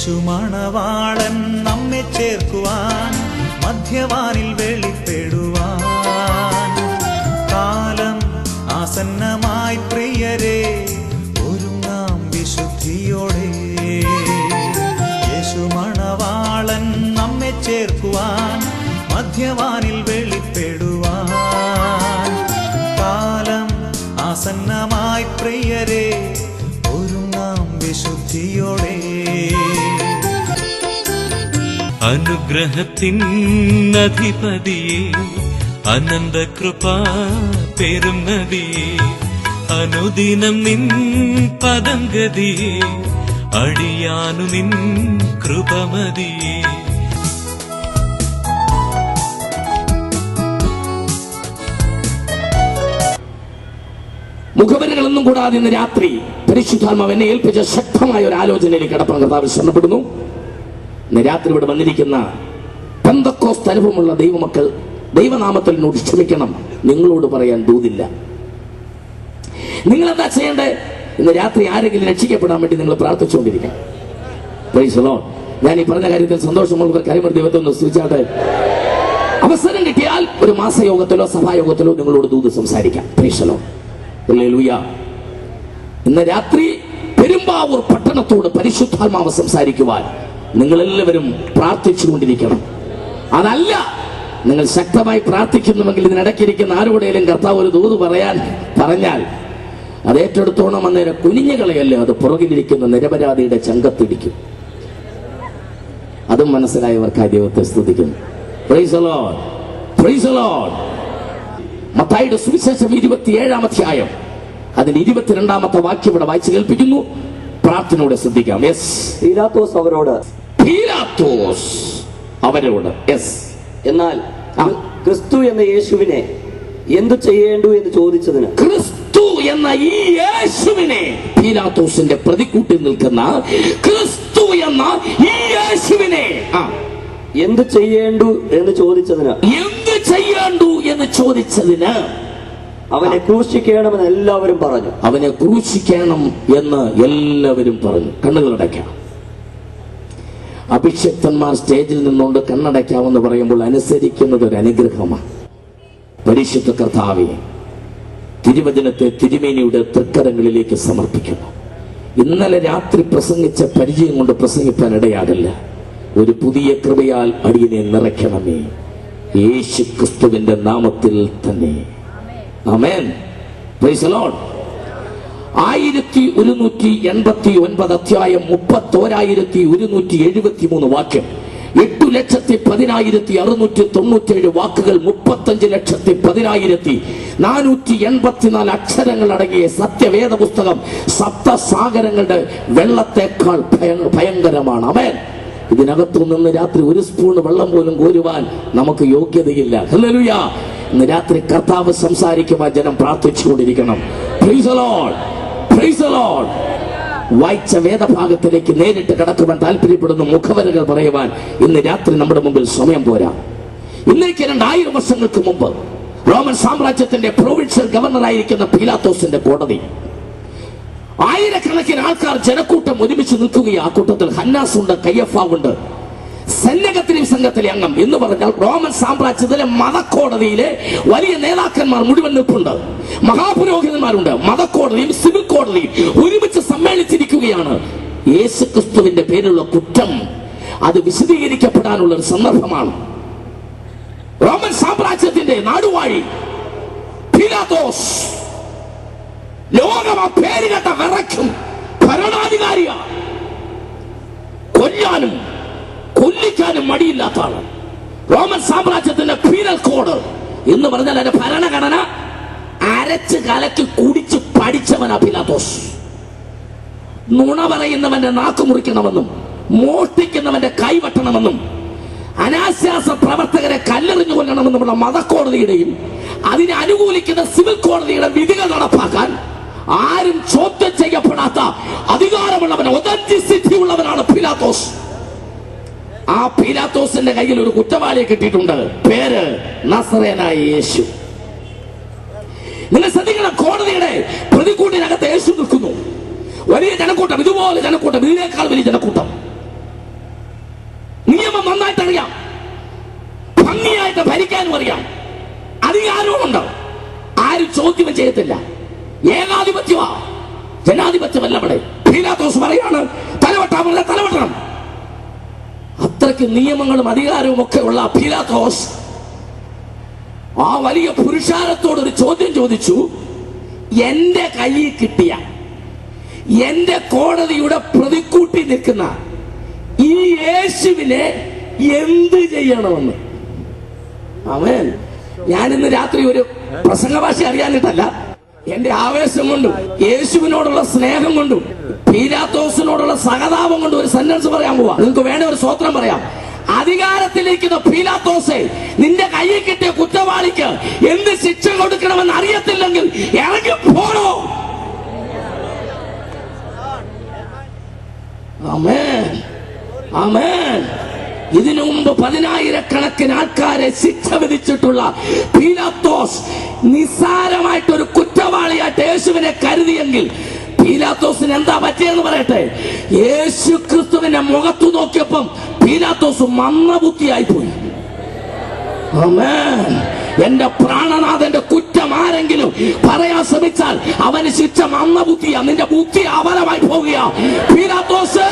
യേശു മണവാളൻ നമ്മെ ചേർക്കുവാൻ മധ്യവാനിൽ വെളിപ്പെടുവാൻ കാലം ആസന്നമായി പ്രിയരെ ഒരുങ്ങാം വിശുദ്ധിയോടെ. യേശു മണവാളൻ നമ്മെ ചേർക്കുവാൻ മധ്യവാനിൽ വെളിപ്പെടുവാൻ കാലം ആസന്നമായി പ്രിയരെ ഒരുങ്ങാം വിശുദ്ധിയോടെ. അനുഗ്രഹത്തിൻ അധിപതിയെ അനന്ത കൃപാ പെരും നദിയെ അനുദിനം നിൻ പദംഗതിയെ അടിയാനു നിൻ കൃപമതിയെ. മുഖവരകളൊന്നും കൂടാതെ ഇന്ന് രാത്രി പരിശുദ്ധാത്മാവ് എന്നെ ഏൽപ്പിച്ച ശക്തമായ ഒരു ആലോചനയിലേക്ക് കടപ്പാൻ കർത്താവ് ശ്രമപ്പെടുന്നു. ഇന്ന് രാത്രി ഇവിടെ വന്നിരിക്കുന്ന പെന്തക്കോസ്ത് അനുഭവമുള്ള ദൈവമക്കൾ ദൈവനാമത്തിൽ എന്നോട് ക്ഷമിക്കണം, നിങ്ങളോട് പറയാൻ ദൂതില്ല. നിങ്ങൾ എന്താ ചെയ്യേണ്ടത്? ഇന്ന് രാത്രി ആരെങ്കിലും രക്ഷിക്കപ്പെടാൻ വേണ്ടി നിങ്ങൾ പ്രാർത്ഥിച്ചുകൊണ്ടിരിക്കണം. Praise the Lord. ഞാൻ ഈ പറഞ്ഞ കാര്യത്തിൽ സന്തോഷമുള്ള കാര്യങ്ങൾ ദൈവത്തെ ഒന്ന് സ്തുതിച്ചാട്ടെ. അവസരം കിട്ടിയാൽ ഒരു മാസയോഗത്തിലോ സഭായോഗത്തിലോ നിങ്ങളോട് ദൂത് സംസാരിക്കാം. Price the Lord. ഹല്ലേലൂയ. ഇന്ന് രാത്രി പെരുമ്പാവൂർ പട്ടണത്തോട് പരിശുദ്ധാത്മാവ് സംസാരിക്കുവാൻ നിങ്ങളെല്ലാവരും പ്രാർത്ഥിച്ചുകൊണ്ടിരിക്കണം. അതല്ല നിങ്ങൾ ശക്തമായി പ്രാർത്ഥിക്കുന്നുവെങ്കിൽ ഇതിനിടയ്ക്കിരിക്കുന്ന ആരോടെങ്കിലും കർത്താവ് ഒരു ദൂത് പറഞ്ഞാൽ അത് ഏറ്റെടുത്തോണം. അന്നേരം കുനിഞ്ഞുകളയല്ലേ, അത് പുറകിലിരിക്കുന്ന നിരപരാധിയുടെ ചങ്കത്തിടിക്കും. അതും മനസ്സിലായവർക്കായി ദൈവത്തെ സ്തുതിക്കുന്നു. Price the Lord. Praise the Lord. മത്തായിയുടെ സുവിശേഷം 27-ാം അധ്യായം അതിന്റെ 22-ാമത്തെ വാക്യം ഇവിടെ വായിച്ചു കേൾപ്പിക്കുന്നു. പ്രാർത്ഥനയോടെ ശ്രദ്ധിക്കാം. യെസ്. പീലാത്തോസ് അവരോട് യെസ്. എന്നാൽ ക്രിസ്തു എന്ന യേശുവിനെ എന്തു ചെയ്യേണ്ടു എന്ന് ചോദിച്ചതിന്, ക്രിസ്തു എന്ന ഈ യേശുവിനെ, പീലാത്തോസിന്റെ പ്രതിക്കൂട്ടിൽ നിൽക്കുന്ന ക്രിസ്തു എന്ന ഈ യേശുവിനെ എന്ത് ചെയ്യേണ്ടു എന്ന് ചോദിച്ചതിന്, എന്ത് ചെയ്യേണ്ടു എന്ന് ചോദിച്ചതിന് അവനെ ക്രൂശിക്കണമെന്ന് എല്ലാവരും പറഞ്ഞു. അവനെ ക്രൂശിക്കണം എന്ന് എല്ലാവരും പറഞ്ഞു. കണ്ണുകളടയ്ക്കാം. അഭിഷക്തന്മാർ സ്റ്റേജിൽ നിന്നുകൊണ്ട് കണ്ണടയ്ക്കാമെന്ന് പറയുമ്പോൾ അനുസരിക്കുന്നത് ഒരു അനുഗ്രഹമാണ്. പരിശുദ്ധ കർത്താവേ, തിരുവചനത്തെ തിരുമേനിയുടെ തൃക്കരങ്ങളിലേക്ക് സമർപ്പിക്കുന്നു. ഇന്നലെ രാത്രി പ്രസംഗിച്ച പരിചയം കൊണ്ട് പ്രസംഗിക്കാൻ ഇടയാകില്ല. ഒരു പുതിയ കൃപയാൽ അടിയനെ നിറയ്ക്കണമേ, യേശു ക്രിസ്തുവിന്റെ നാമത്തിൽ തന്നെ. ആമേൻ. Praise the Lord. 1189 അധ്യായം 31,173 വാക്യം, 8,10,697 വാക്കുകൾ, 35,10,484 അക്ഷരങ്ങൾ അടങ്ങിയ സത്യവേദ പുസ്തകം സപ്തസാഗരങ്ങളുടെ വെള്ളത്തെക്കാൾ ഭയങ്കരമാണ്. ആമേൻ. ഇതിനകത്തു നിന്ന് രാത്രി ഒരു സ്പൂൺ വെള്ളം പോലും കോരുവാൻ നമുക്ക് യോഗ്യതയില്ല. ഹല്ലേലൂയ. ഇന്ന് രാത്രി കർത്താവ് സംസാരിക്കുവാൻ ജനം പ്രാർത്ഥിച്ചുകൊണ്ടിരിക്കണം. Praise the Lord. Praise the Lord. വായിച്ച വേദഭാഗത്തിലേക്ക് നേരിട്ട് കടക്കുവാൻ താല്പര്യപ്പെടുന്ന മുഖവരകൾ പറയുവാൻ ഇന്ന് രാത്രി നമ്മുടെ മുമ്പിൽ സമയം പോരാ. ഇന്നേക്ക് 2000 വർഷങ്ങൾക്ക് മുമ്പ് റോമൻ സാമ്രാജ്യത്തിന്റെ പ്രൊവിൻഷ്യൽ ഗവർണറായിരിക്കുന്ന പീലാത്തോസിന്റെ കോടതി, ആയിരക്കണക്കിന് ആൾക്കാർ ജനക്കൂട്ടം ഒരുമിച്ച് നിൽക്കുകയാണ്. ആ കൂട്ടത്തിൽ ഹന്നാസ് ഉണ്ട്, കയ്യഫാവുണ്ട്, സന്നഗത്തിലെ സംഘത്തിലെ അംഗം എന്ന് പറഞ്ഞാൽ റോമൻ സാമ്രാജ്യത്തിലെ മതക്കോടതിയിലെ വലിയ നേതാക്കന്മാർ മുഴുവൻ നിൽപ്പുണ്ട്. മഹാപുരോഹിതന്മാരുണ്ട്. മതക്കോടതിയും സിവിൽ കോടതിയും ഒരുമിച്ച് സമ്മേളിച്ചിരിക്കുകയാണ്. യേശു ക്രിസ്തുവിന്റെ പേരിലുള്ള കുറ്റം അത് വിശദീകരിക്കപ്പെടാനുള്ള ഒരു സന്ദർഭമാണ്. റോമൻ സാമ്രാജ്യത്തിന്റെ നാടുവാഴി പീലാത്തോസ്, ലോകം ആ പേര് കേട്ട വിറയ്ക്കും ഭരണാധികാരിയാണ്. കൊല്ലാനും കൊല്ലിക്കാനും മടിയില്ലാത്തതാണ്. റോമൻ സാമ്രാജ്യത്തിന്റെ പീനൽ കോഡ് എന്ന് പറഞ്ഞാൽ അതിന്റെ ഭരണഘടന അരച്ച് കലക്കി കുടിച്ച് പഠിച്ചവനാ പീലാത്തോസ്. നുണ പറയുന്നവന്റെ നാക്ക് മുറിക്കണമെന്നും മോഷ്ടിക്കുന്നവന്റെ കൈവെട്ടണമെന്നും അനാശാസ പ്രവർത്തകരെ കല്ലെറിഞ്ഞു കൊല്ലണമെന്നുമുള്ള മതക്കോടതിയുടെയും അതിനെ അനുകൂലിക്കുന്ന സിവിൽ കോടതിയുടെ വിധികൾ നടപ്പാക്കാൻ ആരും ചോദ്യം ചെയ്യപ്പെടാത്ത അധികാരമുള്ളവൻ, ഒതന്റിസിറ്റി ഉള്ളവനാണ് പീലാത്തോസ്. ആ പീലാത്തോസിന്റെ കയ്യിൽ ഒരു കുറ്റവാളിയെ കിട്ടിയിട്ടുണ്ട്. പേര് നസറേനായ യേശു. നിങ്ങൾ ശ്രദ്ധിക്കണം, കോടതിയുടെ പ്രതികൂട്ടിനകത്ത് യേശു നിൽക്കുന്നു. വലിയ ജനക്കൂട്ടം, ഇതുപോലെ ജനക്കൂട്ടം, ഇതിനേക്കാൾ വലിയ ജനക്കൂട്ടം. നിയമം നന്നായിട്ട് അറിയാം, ഭംഗിയായിട്ട് ഭരിക്കാനും അറിയാം, അധികാരവുമുണ്ട്. ആരും ചോദ്യം ചെയ്യത്തില്ല. ഏകാധിപത്യമാ, ജനാധിപത്യമല്ല. ഇവിടെ പീലാത്തോസ് പറയാണ് തലവെട്ടാമല്ല, തലവെട്ടണം. അത്രയ്ക്ക് നിയമങ്ങളും അധികാരവും ഒക്കെ ഉള്ള പീലാത്തോസ് ആ വലിയ പുരുഷാരത്തോട് ഒരു ചോദ്യം ചോദിച്ചു. എന്റെ കയ്യിൽ കിട്ടിയ, എന്റെ കോടതിയുടെ പ്രതിക്കൂട്ടി നിൽക്കുന്ന ഈ യേശുവിനെ എന്ത് ചെയ്യണമെന്ന്. ആമേൻ. ഞാനിന്ന് രാത്രി ഒരു പ്രസംഗ ഭാഷ അറിയാനിട്ടല്ല, എന്റെ ആവേശം കൊണ്ടും യേശുവിനോടുള്ള സ്നേഹം കൊണ്ടും പീലാത്തോസിനോടുള്ള സഹതാപം കൊണ്ടും ഒരു സെന്റൻസ് പറയാൻ പോവാ. നിങ്ങൾക്ക് വേണേ ഒരു സ്വത്രം പറയാം. അധികാരത്തിലിരിക്കുന്ന പീലാത്തോസെ, നിന്റെ കയ്യിൽ കിട്ടിയ കുറ്റവാളിക്ക് എന്ത് ശിക്ഷ കൊടുക്കണമെന്ന് അറിയത്തില്ലെങ്കിൽ ഇറങ്ങി പോണോ? ആമേൻ, ആമേൻ. ഇതിനു മുമ്പ് 10,000-കണക്കിന് ആൾക്കാരെ ശിക്ഷ വിധിച്ചിട്ടുള്ള പീലാത്തോസ് നിസ്സാരമായിട്ടൊരു കുറ്റവാളിയായിട്ട് യേശുവിനെ കരുതിയെങ്കിൽ പീലാത്തോസിന് എന്താ പറ്റിയെന്ന് പറയട്ടെ. യേശു ക്രിസ്തുവിന്റെ മുഖത്തു നോക്കിയപ്പം പീലാത്തോസ് മന്ദബുദ്ധിയായി പോയി. ആമേൻ. എന്റെ പ്രാണനാഥന്റെ കുറ്റം ആരെങ്കിലും പറയാൻ ശ്രമിച്ചാൽ അവന് ശിക്ഷ മന്ദബുദ്ധിയാ. നിന്റെ ബുദ്ധി അപരമായി പോകുക. പീലാത്തോസ്,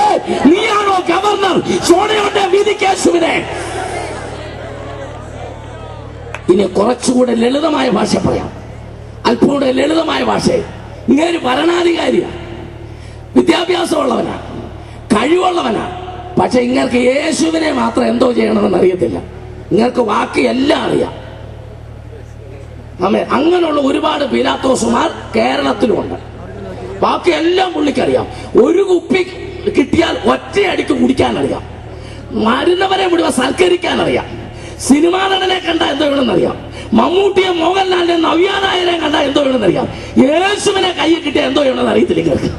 നീയാണോ ഗവർണർ? സോണയുടെ വിധിക്ക് യേശുവിനെ. ഇനി കുറച്ചുകൂടെ ലളിതമായ ഭാഷ പറയാം, അല്പം കൂടെ ലളിതമായ ഭാഷ. ഇങ്ങനെ ഭരണാധികാരിയാ, വിദ്യാഭ്യാസമുള്ളവനാ, കഴിവുള്ളവനാ. പക്ഷെ ഇങ്ങൾക്ക് യേശുവിനെ മാത്രം എന്തോ ചെയ്യണമെന്ന് അറിയത്തില്ല. നിങ്ങൾക്ക് ബാക്കി എല്ലാം അറിയാം. ആമേൻ. അങ്ങനെയുള്ള ഒരുപാട് പീലാത്തോസുമാർ കേരളത്തിലുണ്ട്. ബാക്കി എല്ലാം പുള്ളിക്കറിയാം. ഒരു കുപ്പി കിട്ടിയാൽ ഒറ്റയടിക്ക് കുടിക്കാനറിയാം, മരുന്നവരെ മുഴുവൻ സൽക്കരിക്കാൻ അറിയാം, സിനിമാ നടനെ കണ്ട എന്തോ വേണമെന്നറിയാം, മമ്മൂട്ടിയെ, മോഹൻലാലിനെ, നവ്യ നായരെ കണ്ട എന്തോ വേണമെന്നറിയാം. യേശുവിനെ കയ്യിൽ കിട്ടിയ എന്തോ വേണമെന്ന് അറിയത്തില്ല നിങ്ങൾക്ക്.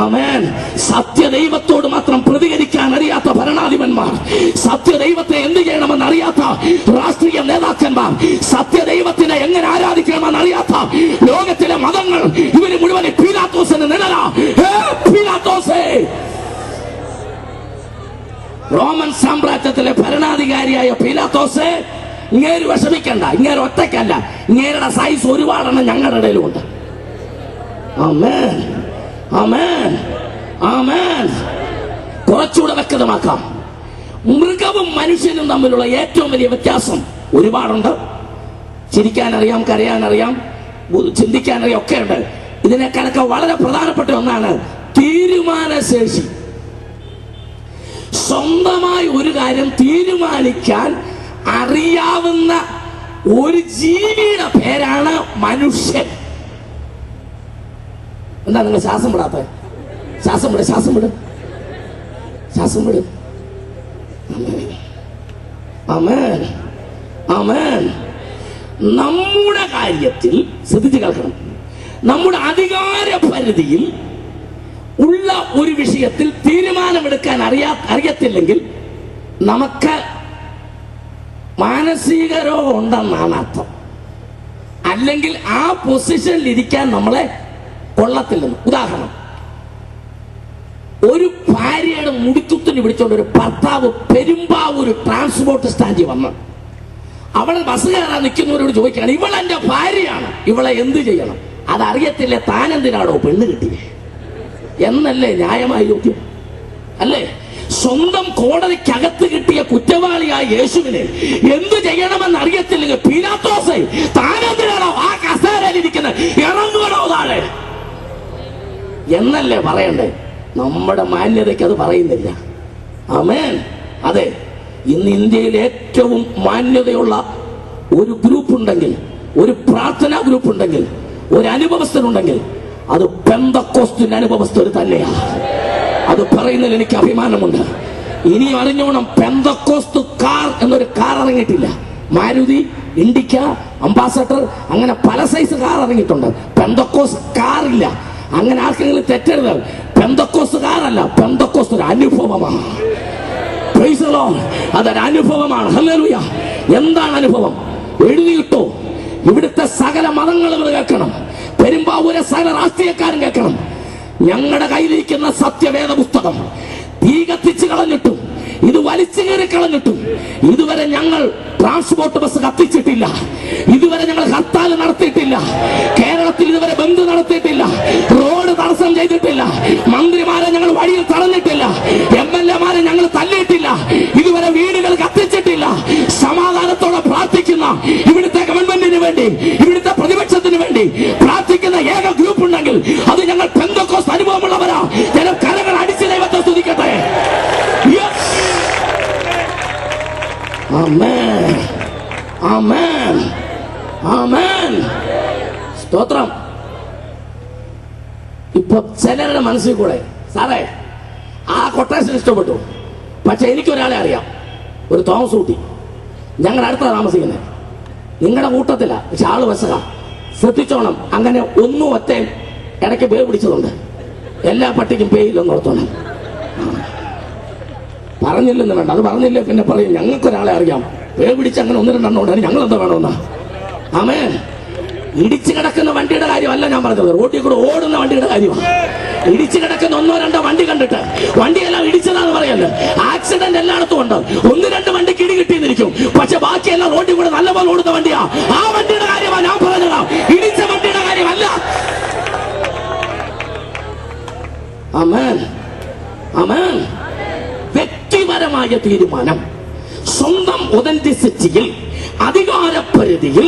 ആമേൻ. സത്യദൈവത്തോട് മാത്രം പ്രതികരിക്കാൻ അറിയാത്ത ഭരണാധിപന്മാർ, സത്യദൈവത്തെ എന്ത് ചെയ്യണമെന്ന് അറിയാത്ത രാഷ്ട്രീയ നേതാക്കന്മാർ, സത്യദൈവത്തിനെ എങ്ങനെ ആരാധിക്കണമെന്ന് അറിയാത്ത ലോകത്തിലെ മതങ്ങൾ, ഇവര് മുഴുവൻ പീലാത്തോസിന് നിഴലാ. പീലാത്തോസേ, റോമൻ സാമ്രാജ്യത്തിലെ ഭരണാധികാരിയായ പീലാത്തോസേ, ഇങ്ങേര് വിഷമിക്കണ്ട. ഇങ്ങേര് ഒറ്റയ്ക്കല്ല, ഇങ്ങേരുടെ സൈസ് ഒരുപാടെണ്ണം ഞങ്ങളുടെ ഇടയിലുണ്ട്. ആമേൻ, ആമേൻ, ആമേൻ. കുറച്ചുകൂടെ വ്യക്തമാക്കാം. മൃഗവും മനുഷ്യനും തമ്മിലുള്ള ഏറ്റവും വലിയ വ്യത്യാസം ഒരുപാടുണ്ട്. ചിരിക്കാനറിയാം, കരയാനറിയാം, ചിന്തിക്കാനറിയാം, ഒക്കെ ഉണ്ട്. ഇതിനേക്കാളൊക്കെ വളരെ പ്രധാനപ്പെട്ട ഒന്നാണ് തീരുമാനശേഷി. സ്വന്തമായി ഒരു കാര്യം തീരുമാനിക്കാൻ അറിയാവുന്ന ഒരു ജീവിയുടെ പേരാണ് മനുഷ്യൻ. എന്താ നിങ്ങൾ ശ്വാസം വിടാത്ത? ശ്വാസം വിട്, ശ്വാസം വിട്, ശ്വാസം വിട്. ആമേൻ, ആമേൻ. നമ്മുടെ കാര്യത്തിൽ ശ്രദ്ധിച്ച് കേൾക്കണം. നമ്മുടെ അധികാര പരിധിയിൽ ഉള്ള ഒരു വിഷയത്തിൽ തീരുമാനമെടുക്കാൻ അറിയത്തില്ലെങ്കിൽ നമുക്ക് മാനസിക രോഗം ഉണ്ടെന്നാണ് അർത്ഥം. അല്ലെങ്കിൽ ആ പൊസിഷനിൽ ഇരിക്കാൻ നമ്മളെ കൊള്ളത്തില്ലെന്ന്. ഉദാഹരണം, ഒരു ഭാര്യയുടെ മുടിക്കുത്തിന് പിടിച്ചോണ്ട് ഒരു ഭർത്താവ് പെരുമ്പാവൂർ ട്രാൻസ്പോർട്ട് സ്റ്റാൻഡിൽ വന്ന് അവളെ ബസ് കയറാൻ നിൽക്കുന്നവരോട് ചോദിക്കുകയാണ്, ഇവളെന്റെ ഭാര്യയാണ്, ഇവളെ എന്ത് ചെയ്യണം? അതറിയത്തില്ല, താനെന്തിനാണോ പെണ്ണ് കിട്ടിയേ എന്നല്ലേ ന്യായമായ ചോദ്യം അല്ലേ? സ്വന്തം കോടതിക്കകത്ത് കിട്ടിയ കുറ്റവാളിയായ യേശുവിനെ എന്ത് ചെയ്യണമെന്ന് അറിയത്തില്ലെങ്കിൽ പീലാത്തോസേ, താനെന്തിനാണോ ആ കസേരയിലിരിക്കുന്നത്, ഇറങ്ങണോ താഴെ എന്നല്ലേ പറയണ്ടേ? നമ്മുടെ മാന്യതയ്ക്ക് അത് പറയുന്നില്ല. ആമേൻ. അതെ, ഇന്ന് ഇന്ത്യയിൽ ഏറ്റവും മാന്യതയുള്ള ഒരു ഗ്രൂപ്പ് ഉണ്ടെങ്കിൽ, ഒരു പ്രാർത്ഥനാ ഗ്രൂപ്പ് ഉണ്ടെങ്കിൽ, ഒരു അനുഭവസ്ഥനുണ്ടെങ്കിൽ അത് പെന്തക്കോസ്റ്റിന്റെ അനുഭവസ്ഥർ തന്നെയാണ്. അത് പറയുന്നതിൽ എനിക്ക് അഭിമാനമുണ്ട്. ഇനി അറിഞ്ഞോണം, പെന്തക്കോസ്റ്റ് കാർ എന്നൊരു കാർ ഇറങ്ങിയിട്ടില്ല. മാരുതി, ഇൻഡിക്ക, അംബാസഡർ, അങ്ങനെ പല സൈസ് കാർ ഇറങ്ങിയിട്ടുണ്ട്. പെന്തക്കോസ്റ്റ് കാറില്ല. അങ്ങനെ ആർക്കെങ്കിലും തെറ്റരുത്. പെന്തക്കോസ്റ്റ് കാറല്ല, പെന്തക്കോസ്റ്റ് ഒരു അനുഭവമാണ്. അതൊരു അനുഭവമാണ്. ഹല്ലേലൂയ. എന്താണ് അനുഭവം? എഴുതിയിട്ടോ. ഇവിടുത്തെ സകല മതങ്ങളും കേൾക്കണം, പെരുമ്പാവൂരെ സകല രാഷ്ട്രീയക്കാരും കേൾക്കണം. ഞങ്ങളുടെ കയ്യിലിരിക്കുന്ന സത്യവേദ പുസ്തകം തീ കത്തിച്ച് കളഞ്ഞിട്ടും ഇത് വലിച്ചു കയറി കളഞ്ഞിട്ടും ഇതുവരെ ഞങ്ങൾ ട്രാൻസ്പോർട്ട് ബസ് കത്തിച്ചിട്ടില്ല, ഇതുവരെ ഞങ്ങൾ ഹർത്താൽ നടത്തിയിട്ടില്ല, കേരളത്തിൽ ഇതുവരെ ബന്ദ് നടത്തിയിട്ടില്ല, റോഡ് തടസ്സം ചെയ്തിട്ടില്ല, മന്ത്രിമാരെ ഞങ്ങൾ വഴിയിൽ തടഞ്ഞിട്ടില്ല, MLA-മാരെ ഞങ്ങൾ തല്ലിയിട്ടില്ല, ഇതുവരെ വീടുകൾ കത്തിച്ചിട്ടില്ല. സമാധാനത്തോടെ പ്രാർത്ഥിക്കുന്ന ഇവിടുത്തെ ഗവൺമെന്റിന് വേണ്ടി, ഇവിടുത്തെ പ്രതിപക്ഷത്തിന് വേണ്ടി പ്രാർത്ഥിക്കുന്ന ഏക ഗ്രൂപ്പ് ഉണ്ടെങ്കിൽ അത് ഞങ്ങൾ പെന്തക്കോസ്ത് അനുഭവമുള്ളവരാ. ജനം കരങ്ങൾ അടിച്ച് ദൈവത്തെ സ്തുതിക്കട്ടെ. ആമേൻ, ആമേൻ, ആമേൻ. സ്തോത്രം. ഇപ്പൊ ചിലരുടെ മനസ്സിൽ കൂടെ സാറേ ആ കൊട്ടേഷൻ ഇഷ്ടപ്പെട്ടു, പക്ഷെ എനിക്കൊരാളെ അറിയാം, ഒരു തോമസ് ഊട്ടി, ഞങ്ങൾ അടുത്താണ് താമസിക്കുന്നത്, നിങ്ങളുടെ കൂട്ടത്തില, പക്ഷെ ആള് വശക. ശ്രദ്ധിച്ചോണം, അങ്ങനെ ഒന്നും ഒറ്റയും ഇടയ്ക്ക് പേ പിടിച്ചതുണ്ട്. എല്ലാ പട്ടിക്കും പേയില്ലെന്ന് ഓർത്തോണം. പറഞ്ഞില്ലെന്ന് വേണ്ട, അത് പറഞ്ഞില്ലേ പിന്നെ പറയും ഞങ്ങൾക്കൊരാളെ അറിയാം, പേ പിടിച്ച് അങ്ങനെ ഒന്ന് രണ്ടെണ്ണം ഉണ്ടായി, ഞങ്ങൾ എന്താ വേണമെന്നാ. ആമേൻ. ഇടിച്ചു കിടക്കുന്ന വണ്ടിയുടെ കാര്യമല്ല ഞാൻ പറഞ്ഞത്, റോഡിൽ കൂടെ ഓടുന്ന വണ്ടിയുടെ കാര്യമാണ്. ഇടിച്ചു കിടക്കുന്ന ഒന്നോ രണ്ടോ വണ്ടി കണ്ടിട്ട് വണ്ടിയെല്ലാം ഇടിച്ചതാന്ന് പറയല്ലോ. ആക്സിഡന്റ് എല്ലായിടത്തും ഉണ്ട്. ഒന്ന് രണ്ട് വണ്ടിക്ക് ഇടി കിട്ടിയെന്നിരിക്കും, പക്ഷെ ബാക്കിയെല്ലാം റോഡിൽ കൂടെ നല്ലപോലെ ഓടുന്ന വണ്ടിയാ. ആ വണ്ടിയുടെ കാര്യമാണ് ഞാൻ പറഞ്ഞതാ, ഇടിച്ച വണ്ടിയുടെ കാര്യമല്ല. ആമേൻ, ആമേൻ. വ്യക്തിപരമായ തീരുമാനം, സ്വന്തം ഒതന്റിസിറ്റിയിൽ, അധികാരപരിധിയിൽ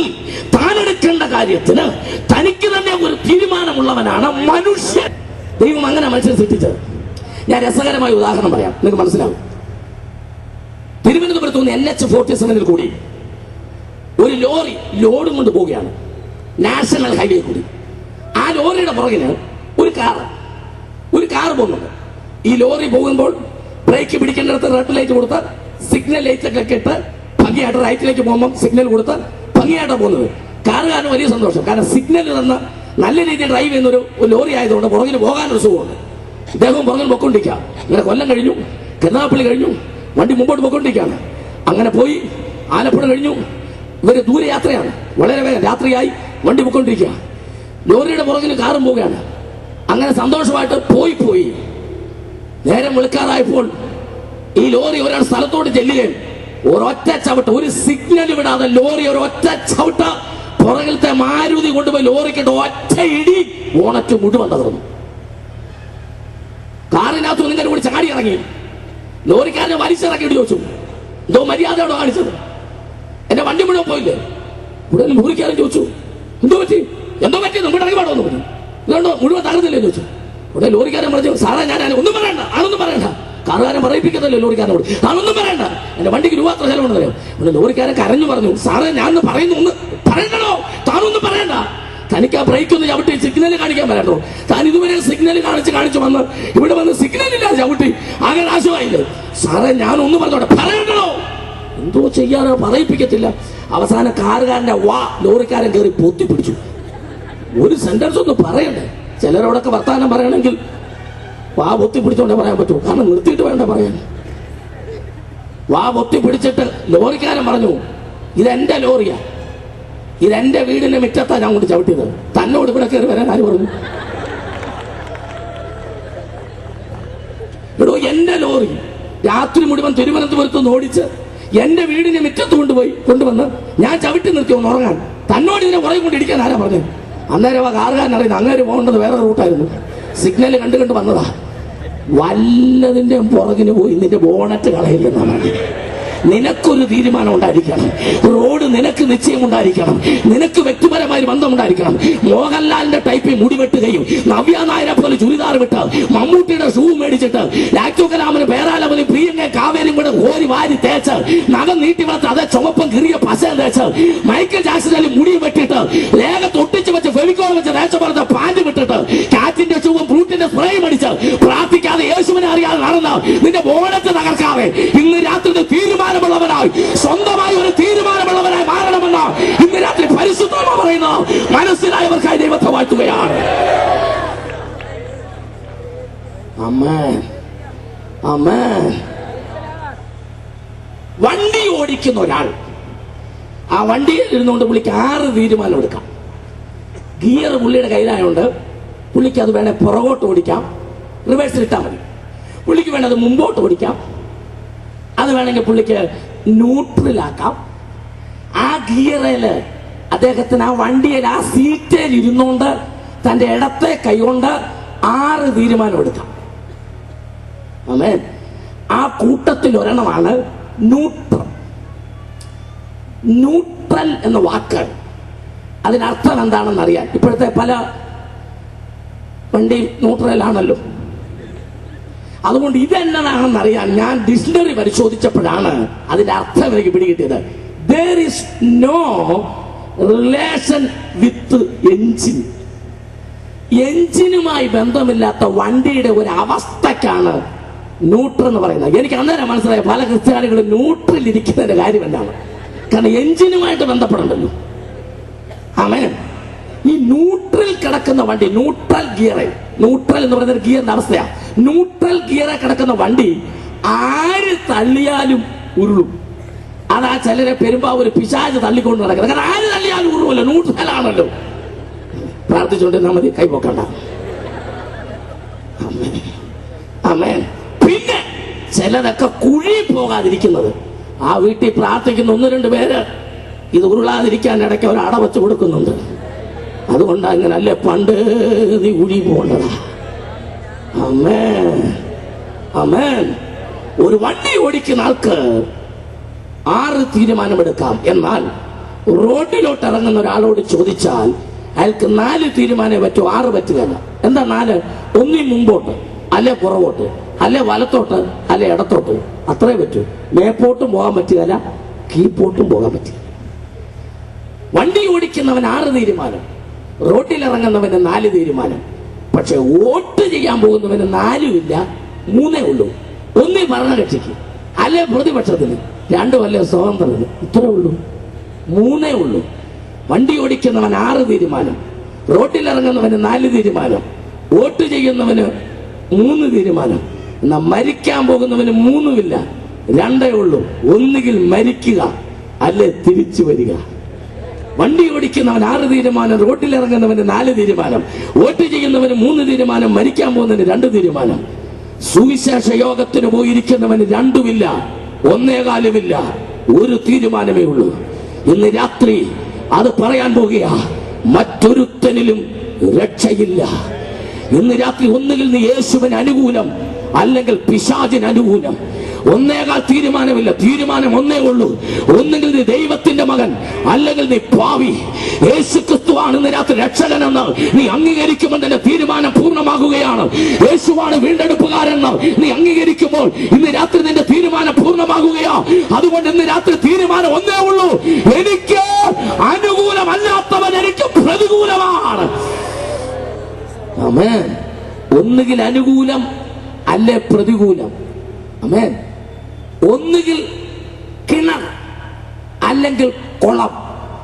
താനെടുക്കേണ്ട കാര്യത്തിന് തനിക്ക് തന്നെ ഒരു തീരുമാനമുള്ളവനാണ് മനുഷ്യൻ. ദൈവം അങ്ങനെ മനുഷ്യൻ സൃഷ്ടിച്ചത്. ഞാൻ രസകരമായ ഉദാഹരണം പറയാം, നിങ്ങൾക്ക് മനസ്സിലാവും. തിരുവനന്തപുരത്ത് നിന്ന് NH-47 കൂടി ഒരു ലോറി ലോഡും കൊണ്ട് പോവുകയാണ്, നാഷണൽ ഹൈവേ കൂടി. ആ ലോറിയുടെ പുറകിന് ഒരു കാർ പോകുന്നുണ്ട്. ഈ ലോറി പോകുമ്പോൾ ബ്രേക്ക് പിടിക്കേണ്ടിടത്ത് റെഡ് ലൈറ്റ് കൊടുത്ത് സിഗ്നൽ ലൈറ്റ് ഒക്കെ ഇട്ട് ഭംഗിയായിട്ട് റൈറ്റിലേക്ക് പോകുമ്പോൾ സിഗ്നൽ കൊടുത്ത് ഭംഗിയായിട്ടാണ് പോകുന്നത്. കാറുകാരന് വലിയ സന്തോഷം, കാരണം സിഗ്നൽ തന്ന നല്ല രീതിയിൽ ഡ്രൈവ് ചെയ്യുന്ന ഒരു ലോറി ആയതുകൊണ്ട് പുറകിൽ പോകാനൊരു സുഖമുണ്ട്. ഇദ്ദേഹം പുറകിൽ പൊക്കൊണ്ടിരിക്കുക. ഇങ്ങനെ കൊല്ലം കഴിഞ്ഞു, കരുനാഗപ്പള്ളി കഴിഞ്ഞു, വണ്ടി മുമ്പോട്ട് പൊക്കൊണ്ടിരിക്കുകയാണ്. അങ്ങനെ പോയി ആലപ്പുഴ കഴിഞ്ഞു. ഇവര് ദൂരെ യാത്രയാണ്, വളരെ വേഗം രാത്രിയായി വണ്ടി പൊക്കൊണ്ടിരിക്കുക. ലോറിയുടെ പുറകിൽ കാറും പോവുകയാണ്. അങ്ങനെ സന്തോഷമായിട്ട് പോയി നേരം വെളുക്കാറായപ്പോൾ ഈ ലോറി ഒരാൾ സ്ഥലത്തോട് ചെല്ലുകയും ഒരൊറ്റ ചവിട്ട്, ഒരു സിഗ്നൽ വിടാതെ ലോറി ഒരൊറ്റ ചവിട്ട പുറകിലത്തെ മാരുതി കൊണ്ടുപോയി ലോറിക്കിട്ട് ഒറ്റ ഇടി, ബോണറ്റ് മുഴുവൻ തകർന്നു. കാറിനകത്ത് നിങ്ങൾ കൂടി ചാടി ഇറങ്ങി. ലോറിക്കാരനെ വലിച്ചിറക്കി ഇടി ചോദിച്ചു, എന്തോ മര്യാദയോടെ കാണിച്ചത്, എന്റെ വണ്ടി മുഴുവൻ പോയില്ലേ? ഇവിടെ ലോറിക്കാരൻ ചോദിച്ചു, എന്തോ പറ്റി നമ്മുടെ ഇറങ്ങി പാടോന്ന് പറഞ്ഞു, ഇതുകൊണ്ടോ മുഴുവൻ തകർന്നില്ലേ ചോദിച്ചു. ഇവിടെ ലോറിക്കാരൻ പറഞ്ഞു, സാറേ ഞാൻ ഒന്നും പറയണ്ട, ആളൊന്നും പറയണ്ട. കാറുകാരൻ പറയിപ്പിക്കത്തല്ലോ ലോറിക്കാരനോട്, താനൊന്നും പറയണ്ട, എന്റെ വണ്ടിക്ക് രൂപ അത്ര ചെലവുണ്ടെന്ന് അറിയാം. ഇവിടെ ലോറിക്കാരൻ കരഞ്ഞു പറഞ്ഞു, സാറേ ഞാൻ പറയുന്നു, ഒന്ന് പറയണ്ടോ, താനൊന്നും പറയണ്ട. തനിക്ക് ആ ബ്രേക്ക് ഒന്ന് ചവിട്ടി സിഗ്നൽ കാണിക്കാൻ പറ്റാത്തോ? താൻ ഇതുവരെ സിഗ്നൽ കാണിച്ച് വന്ന് ഇവിടെ വന്ന് സിഗ്നൽ ഇല്ലാതെ ചവിട്ടി ആകെ നാശമായില്ലേ? സാറേ ഞാനൊന്നും പറഞ്ഞോട്ടെ, പറയണ്ടോ? എന്തോ ചെയ്യാനോ പറയിപ്പിക്കത്തില്ല. അവസാനം കാറുകാരന്റെ ലോറിക്കാരൻ കയറി പൊത്തി പിടിച്ചു. ഒരു സെന്റൻസ് ഒന്ന് പറയണ്ടേ? ചിലരോടൊക്കെ വർത്താനം പറയണമെങ്കിൽ പൊത്തി പിടിച്ചോണ്ടേ പറയാൻ പറ്റൂ, കാരണം നിർത്തിയിട്ട് വേണ്ട പറയാൻ. പൊത്തി പിടിച്ചിട്ട് ലോറിക്കാരൻ പറഞ്ഞു, ഇതെന്റെ ലോറിയാ, ഇതെന്റെ വീടിന്റെ മുറ്റത്താ ഞാൻ കൊണ്ട് ചവിട്ടിയത്, തന്നോട് ഇവിടെ കയറി വരാൻ ആര് പറഞ്ഞു? എടോ, എന്റെ ലോറി രാത്രി മുഴുവൻ തിരുവനന്തപുരത്ത് നിന്ന് ഓടിച്ച് എന്റെ വീടിന്റെ മുറ്റത്ത് കൊണ്ടുവന്ന് ഞാൻ ചവിട്ടി നിർത്തി ഒന്ന് ഉറങ്ങാൻ, തന്നോട് ഇതിനെ ഉറങ്ങി കൊണ്ടിരിക്കാൻ ആരാ പറഞ്ഞത്? അന്നേരം ആ കാറുകാരൻ അറിയുന്നത് അങ്ങേര് പോകേണ്ടത് വേറെ റൂട്ടായിരുന്നു, സിഗ്നൽ കണ്ടു വന്നതാ. വല്ലതിന്റെ പുറകിന് പോയി നിന്റെ ബോണറ്റ് കളയില്ലെന്നാണ്. നിനക്കൊരു തീരുമാനം ഉണ്ടായിരിക്കണം, റോഡ് നിനക്ക് നിശ്ചയം ഉണ്ടായിരിക്കണം, നിനക്ക് വ്യക്തിപരമായ ബന്ധം ഉണ്ടായിരിക്കണം. മോഹൻലാലിന്റെ ടൈപ്പിൽ മുടി വെട്ടുകയും നവ്യ നായരെ പോലെ ചുരിദാർ വിട്ട് മമ്മൂട്ടിയുടെ ഷൂ മേടിച്ചിട്ട് ലാക്ടോ കലാമിന് പേരാലമതി പ്രിയങ്ക കാവേരും കൂടെ ഓരി വാരി തേച്ച് നഖം നീട്ടി വളർത്ത് അതേ ചുവപ്പം കിറിയ പശ തേച്ച് മൈക്കൽ ജാക്സണിൽ മുടി വെട്ടിട്ട് ലേഖത്ത് ഒട്ടിച്ച് വെച്ച് ഫെവിക്കോൾ വെച്ച് തേച്ച പറഞ്ഞ പാന്റ് വിട്ടിട്ട് കാറ്റിന്റെ ഷൂവും ഫ്രൂട്ടിന്റെ സ്പ്രേയും അടിച്ച് പ്രാർത്ഥിക്കാതെ യേശുവിനെ അറിയാതെ നടന്ന നിന്റെ ബോണറ്റ് തകർക്കാതെ ഇന്ന് രാത്രി തീരുമാനമുള്ളവനായി, സ്വന്തമായി ഒരു തീരുമാനമുള്ളവനായി മാറണമെന്ന് ഇന്ന് രാത്രി പരിശുദ്ധമ പറയുന്ന മനസ്സിലായവർക്കായി ദൈവത്തെ വാഴ്ത്തുകയാണ്. ആമേൻ, ആമേൻ. വണ്ടി ഓടിക്കുന്ന ഒരാൾ ആ വണ്ടിയിൽ ഇരുന്നുകൊണ്ട് പുള്ളിക്ക് 6 തീരുമാനം എടുക്കാം. ഗിയർ പുള്ളിയുടെ കയ്യിലായോണ്ട് പുള്ളിക്ക് അത് വേണേ പുറകോട്ട് ഓടിക്കാം, റിവേഴ്സിൽ ഇട്ടാൽ മതി. പുള്ളിക്ക് വേണ്ടത് മുമ്പോട്ട് ഓടിക്കാം, അത് വേണമെങ്കിൽ പുള്ളിക്ക് ന്യൂട്രലാക്കാം. ആ ഗിയറില് അദ്ദേഹത്തിന് ആ വണ്ടിയിൽ ആ സീറ്റിൽ ഇരുന്നുകൊണ്ട് തന്റെ ഇടത്തെ കൈകൊണ്ട് 6 തീരുമാനമെടുക്കാം. ആമേൻ. ആ കൂട്ടത്തിൽ ഒരെണ്ണമാണ് ന്യൂട്രൽ. ന്യൂട്രൽ എന്ന വാക്ക് അതിനർത്ഥം എന്താണെന്ന് അറിയാൻ ഇപ്പോഴത്തെ പല വണ്ടിയും ന്യൂട്രലാണല്ലോ. അതുകൊണ്ട് ഇതെന്നതാണെന്ന് അറിയാൻ ഞാൻ ഡിക്ഷണറി പരിശോധിച്ചപ്പോഴാണ് അതിന്റെ അർത്ഥം എനിക്ക് പിടികിട്ടിയത്. There is no relation with engine. എഞ്ചിനുമായി ബന്ധമില്ലാത്ത വണ്ടിയുടെ ഒരു അവസ്ഥക്കാണ് ന്യൂട്രൽ എന്ന് പറയുന്നത്. എനിക്ക് അന്നേരം മനസ്സിലായ പല ക്രിസ്ത്യാനികളും ന്യൂട്രൽ ഇരിക്കുന്നതിന്റെ കാര്യം എന്താണ്? കാരണം എഞ്ചിനുമായിട്ട് ബന്ധപ്പെടണ്ടല്ലോ. ആമേൻ. ഈ ന്യൂട്രൽ കിടക്കുന്ന വണ്ടി, ന്യൂട്രൽ ഗിയർ, ന്യൂട്രൽ എന്ന് പറയുന്ന ഗിയറിന്റെ അവസ്ഥയാണ്. ന്യൂട്രൽ ഗിയറെ കിടക്കുന്ന വണ്ടി ആര് തള്ളിയാലും ഉരുളും. അതാ ചിലരെ പെരുമ്പാവൂര് പിശാച് തള്ളിക്കൊണ്ട് നടക്കുന്നത്. കാരണം ആര് തള്ളിയാലും ഉരുളുമല്ലോ, ന്യൂട്രൽ ആണല്ലോ. പ്രാർത്ഥിച്ചുകൊണ്ടിരുന്നാൽ മതി, കൈപോക്കണ്ട. ആമേൻ. പിന്നെ ചിലതൊക്കെ കുഴി പോകാതിരിക്കുന്നത്, ആ വീട്ടിൽ പ്രാർത്ഥിക്കുന്ന 1-2 പേര് ഇത് ഉരുളാതിരിക്കാൻ ഇടയ്ക്ക് അവർ അടവച്ച് കൊടുക്കുന്നുണ്ട്. അതുകൊണ്ടാ ഇങ്ങനെ, അല്ലേ പണ്ട് നീ കുഴി പോകേണ്ടതാ. ആമേൻ, ആമേൻ. ഒരു വണ്ടി ഓടിക്കുന്ന ആൾക്ക് 6 തീരുമാനമെടുക്കാം. എന്നാൽ റോഡിലോട്ട് ഇറങ്ങുന്ന ഒരാളോട് ചോദിച്ചാൽ അയാൾക്ക് 4 തീരുമാനമേ പറ്റൂ, 6 പറ്റുകയില്ല. എന്താ 4? ഒന്നി മുമ്പോട്ട്, അല്ലെ പുറകോട്ട്, അല്ലെ വലത്തോട്ട്, അല്ലെ ഇടത്തോട്ട്. അത്രേ പറ്റൂ. മേപ്പോട്ടും പോകാൻ പറ്റുകയില്ല, കീപ്പോട്ടും പോകാൻ പറ്റുക. വണ്ടി ഓടിക്കുന്നവൻ 6 തീരുമാനം, റോഡിൽ ഇറങ്ങുന്നവന് 4 തീരുമാനം. പക്ഷെ വോട്ട് ചെയ്യാൻ പോകുന്നവന് 4 ഇല്ല, 3 ഉള്ളൂ. ഒന്നി ഭരണകക്ഷിക്ക്, അല്ലെ പ്രതിപക്ഷത്തിന്, 2 അല്ലെ സ്വതന്ത്രത്തിന്. ഇത്രേ ഉള്ളൂ, 3 ഉള്ളൂ. വണ്ടി ഓടിക്കുന്നവൻ 6 തീരുമാനം, റോഡിൽ ഇറങ്ങുന്നവന് 4 തീരുമാനം, വോട്ട് ചെയ്യുന്നവന് 3 തീരുമാനം. എന്നാൽ മരിക്കാൻ പോകുന്നവന് 3 ഇല്ല, 2 ഉള്ളൂ. ഒന്നുകിൽ മരിക്കുക, അല്ലെ തിരിച്ചു വരിക. വണ്ടി ഓടിക്കുന്നവൻ 6 തീരുമാനം, റോഡിൽ ഇറങ്ങുന്നവന് 4 തീരുമാനം, വോട്ട് ചെയ്യുന്നവന് 3 തീരുമാനം, മരിക്കാൻ പോകുന്നതിന് 2 തീരുമാനം. സുവിശേഷ യോഗത്തിന് പോയിരിക്കുന്നവന് 2 ഇല്ല, 1.25 ഇല്ല, 1 തീരുമാനമേ ഉള്ളൂ. ഇന്ന് രാത്രി അത് പറയാൻ പോകുക. മറ്റൊരുത്തനിലും രക്ഷയില്ല. ഇന്ന് രാത്രി ഒന്നുകിൽ നീ യേശുവിന് അനുകൂലം, അല്ലെങ്കിൽ പിശാചിന് അനുകൂലം. 1.25 തീരുമാനമില്ല, തീരുമാനം 1 ഉള്ളൂ. ഒന്നുകിൽ നീ ദൈവത്തിന്റെ മകൻ, അല്ലെങ്കിൽ നീ പാവി. യേശു ക്രിസ്തുവാണ് ഇന്ന് രാത്രി രക്ഷകനെന്ന് നീ അംഗീകരിക്കുമ്പോൾ തന്നെ തീരുമാനം പൂർണ്ണമാകുകയാണ്. യേശുവാണ് വീണ്ടെടുപ്പുകാരെന്ന് നീ അംഗീകരിക്കുമ്പോൾ ഇന്ന് രാത്രി നിന്റെ തീരുമാനം പൂർണ്ണമാകുകയാ. അതുകൊണ്ട് ഇന്ന് രാത്രി തീരുമാനം 1 ഉള്ളൂ. എനിക്ക് അനുകൂലമല്ലാത്തവൻ എനിക്ക് പ്രതികൂലമാണ്. ആമേൻ. ഒന്നുകിൽ അനുകൂലം, അല്ലെ പ്രതികൂലം. ആമേൻ. ഒന്നുകിൽ കിണർ, അല്ലെങ്കിൽ കുളം.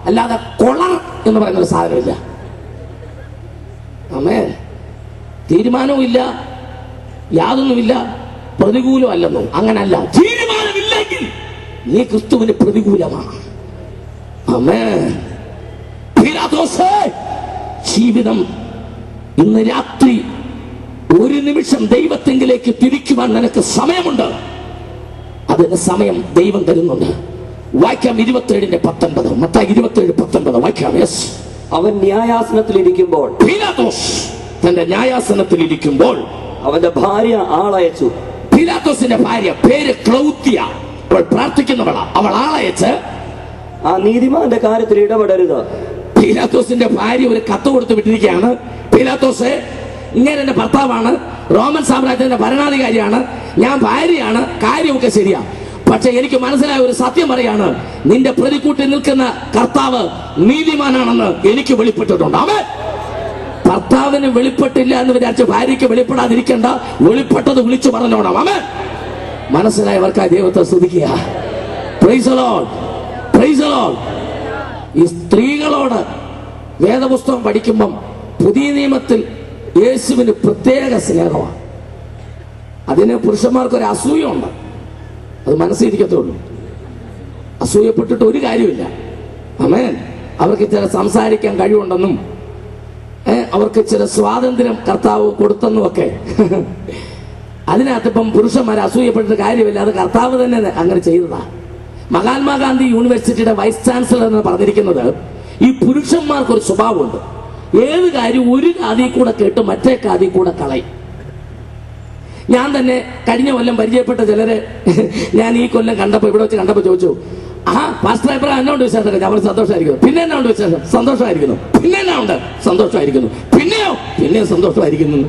അല്ലാതെ കൊളർ എന്ന് പറയുന്ന ഒരു സാധനമില്ല. ആമേൻ. തീരുമാനവും ഇല്ല, യാതൊന്നുമില്ല, പ്രതികൂലം അല്ലെന്നും. അങ്ങനല്ല. തീരുമാനമില്ലെങ്കിൽ നീ ക്രിസ്തുവിന് പ്രതികൂലമാണ്. ആമേൻ. പീലാത്തോസേ, ജീവിതം ഇന്ന് രാത്രി 1 നിമിഷം ദൈവത്തെങ്കിലേക്ക് തിരിക്കുവാൻ നിനക്ക് സമയമുണ്ട്. അതിന് സമയം ദൈവം തരുന്നുണ്ട്. വായിക്കാം 27:19. മത്തായി 27:19 വായിക്കാം. യെസ്. അവൻ ന്യായാസനത്തിൽ ഇരിക്കുമ്പോൾ, പീലാത്തോസ് തന്റെ ന്യായാസനത്തിൽ ഇരിക്കുമ്പോൾ അവന്റെ ഭാര്യ ആളയച്ചു. പീലാത്തോസിന്റെ ഭാര്യ, പേര് ക്ലൗദ്യ, അവൾ പ്രാർത്ഥിക്കുന്നവളാ. അവൾ ആളയച്ച് ആ നീതിമാന്റെ കാര്യത്തിൽ ഇടപെടരുത്. പീലാത്തോസിന്റെ ഭാര്യ ഒരു കത്ത് കൊടുത്തു വിട്ടിരിക്കുകയാണ്. പീലാത്തോസ്, ഇങ്ങനെ എന്റെ ഭർത്താവാണ്, റോമൻ സാമ്രാജ്യത്തിന്റെ ഭരണാധികാരിയാണ്, ഞാൻ ഭാര്യയാണ്, കാര്യമൊക്കെ ശരിയാ. പക്ഷെ എനിക്ക് മനസ്സിലായ ഒരു സത്യം പറയാണ്, നിന്റെ പ്രതിക്കൂട്ടിൽ നിൽക്കുന്ന കർത്താവ് നീതിമാനാണെന്ന് എനിക്ക് വെളിപ്പെട്ടിട്ടുണ്ട്. ആമേൻ. ഭർത്താവിന് വെളിപ്പെട്ടില്ല എന്ന് വിചാരിച്ച് ഭാര്യയ്ക്ക് വെളിപ്പെടാതിരിക്കേണ്ട, വെളിപ്പെട്ടത് വിളിച്ചു പറഞ്ഞോണം. ആമേൻ. മനസ്സിലായവർക്കായി ദൈവത്തെ സ്തുതിക്കുക. Praise the Lord, praise the Lord. ഈ സ്ത്രീകളോട് വേദപുസ്തകം പഠിക്കുമ്പം പുതിയ നിയമത്തിൽ യേശുവിന് പ്രത്യേക സ്നേഹമാണ്. അതിന് പുരുഷന്മാർക്കൊരു അസൂയുണ്ട്, അത് മനസ്സിരിക്കത്തുള്ളൂ. അസൂയപ്പെട്ടിട്ട് ഒരു കാര്യമില്ല. ആമേൻ. അവർക്ക് ചില സംസാരിക്കാൻ കഴിവുണ്ടെന്നും അവർക്ക് ചില സ്വാതന്ത്ര്യം കർത്താവ് കൊടുത്തെന്നും ഒക്കെ അതിനകത്ത് ഇപ്പം പുരുഷന്മാർ അസൂയപ്പെട്ടിട്ട് കാര്യമില്ല, അത് കർത്താവ് തന്നെ അങ്ങനെ ചെയ്തതാ. മഹാത്മാഗാന്ധി യൂണിവേഴ്സിറ്റിയുടെ വൈസ് ചാൻസലർ എന്ന് പറഞ്ഞിരിക്കുന്നത് ഈ പുരുഷന്മാർക്കൊരു സ്വഭാവമുണ്ട്. ഏത് കാര്യം ഒരു കാതിൽ കൂടെ കേട്ട് മറ്റേ കാതിൽ കൂടെ കളയും. ഞാൻ തന്നെ കഴിഞ്ഞ കൊല്ലം പരിചയപ്പെട്ട ചിലരെ ഞാൻ ഈ കൊല്ലം കണ്ടപ്പോ ഇവിടെ വെച്ച് കണ്ടപ്പോ ചോദിച്ചു, പാസ്റ്റർ എബ്രഹാം എന്നാ ഉണ്ട് വിശേഷം? അവർ സന്തോഷമായിരിക്കുന്നു. പിന്നെ എന്നാ ഉണ്ട് വിശേഷം? സന്തോഷമായിരിക്കുന്നു. പിന്നെ എന്നാ ഉണ്ട്? സന്തോഷമായിരിക്കുന്നു. പിന്നെയോ സന്തോഷമായിരിക്കുന്നു.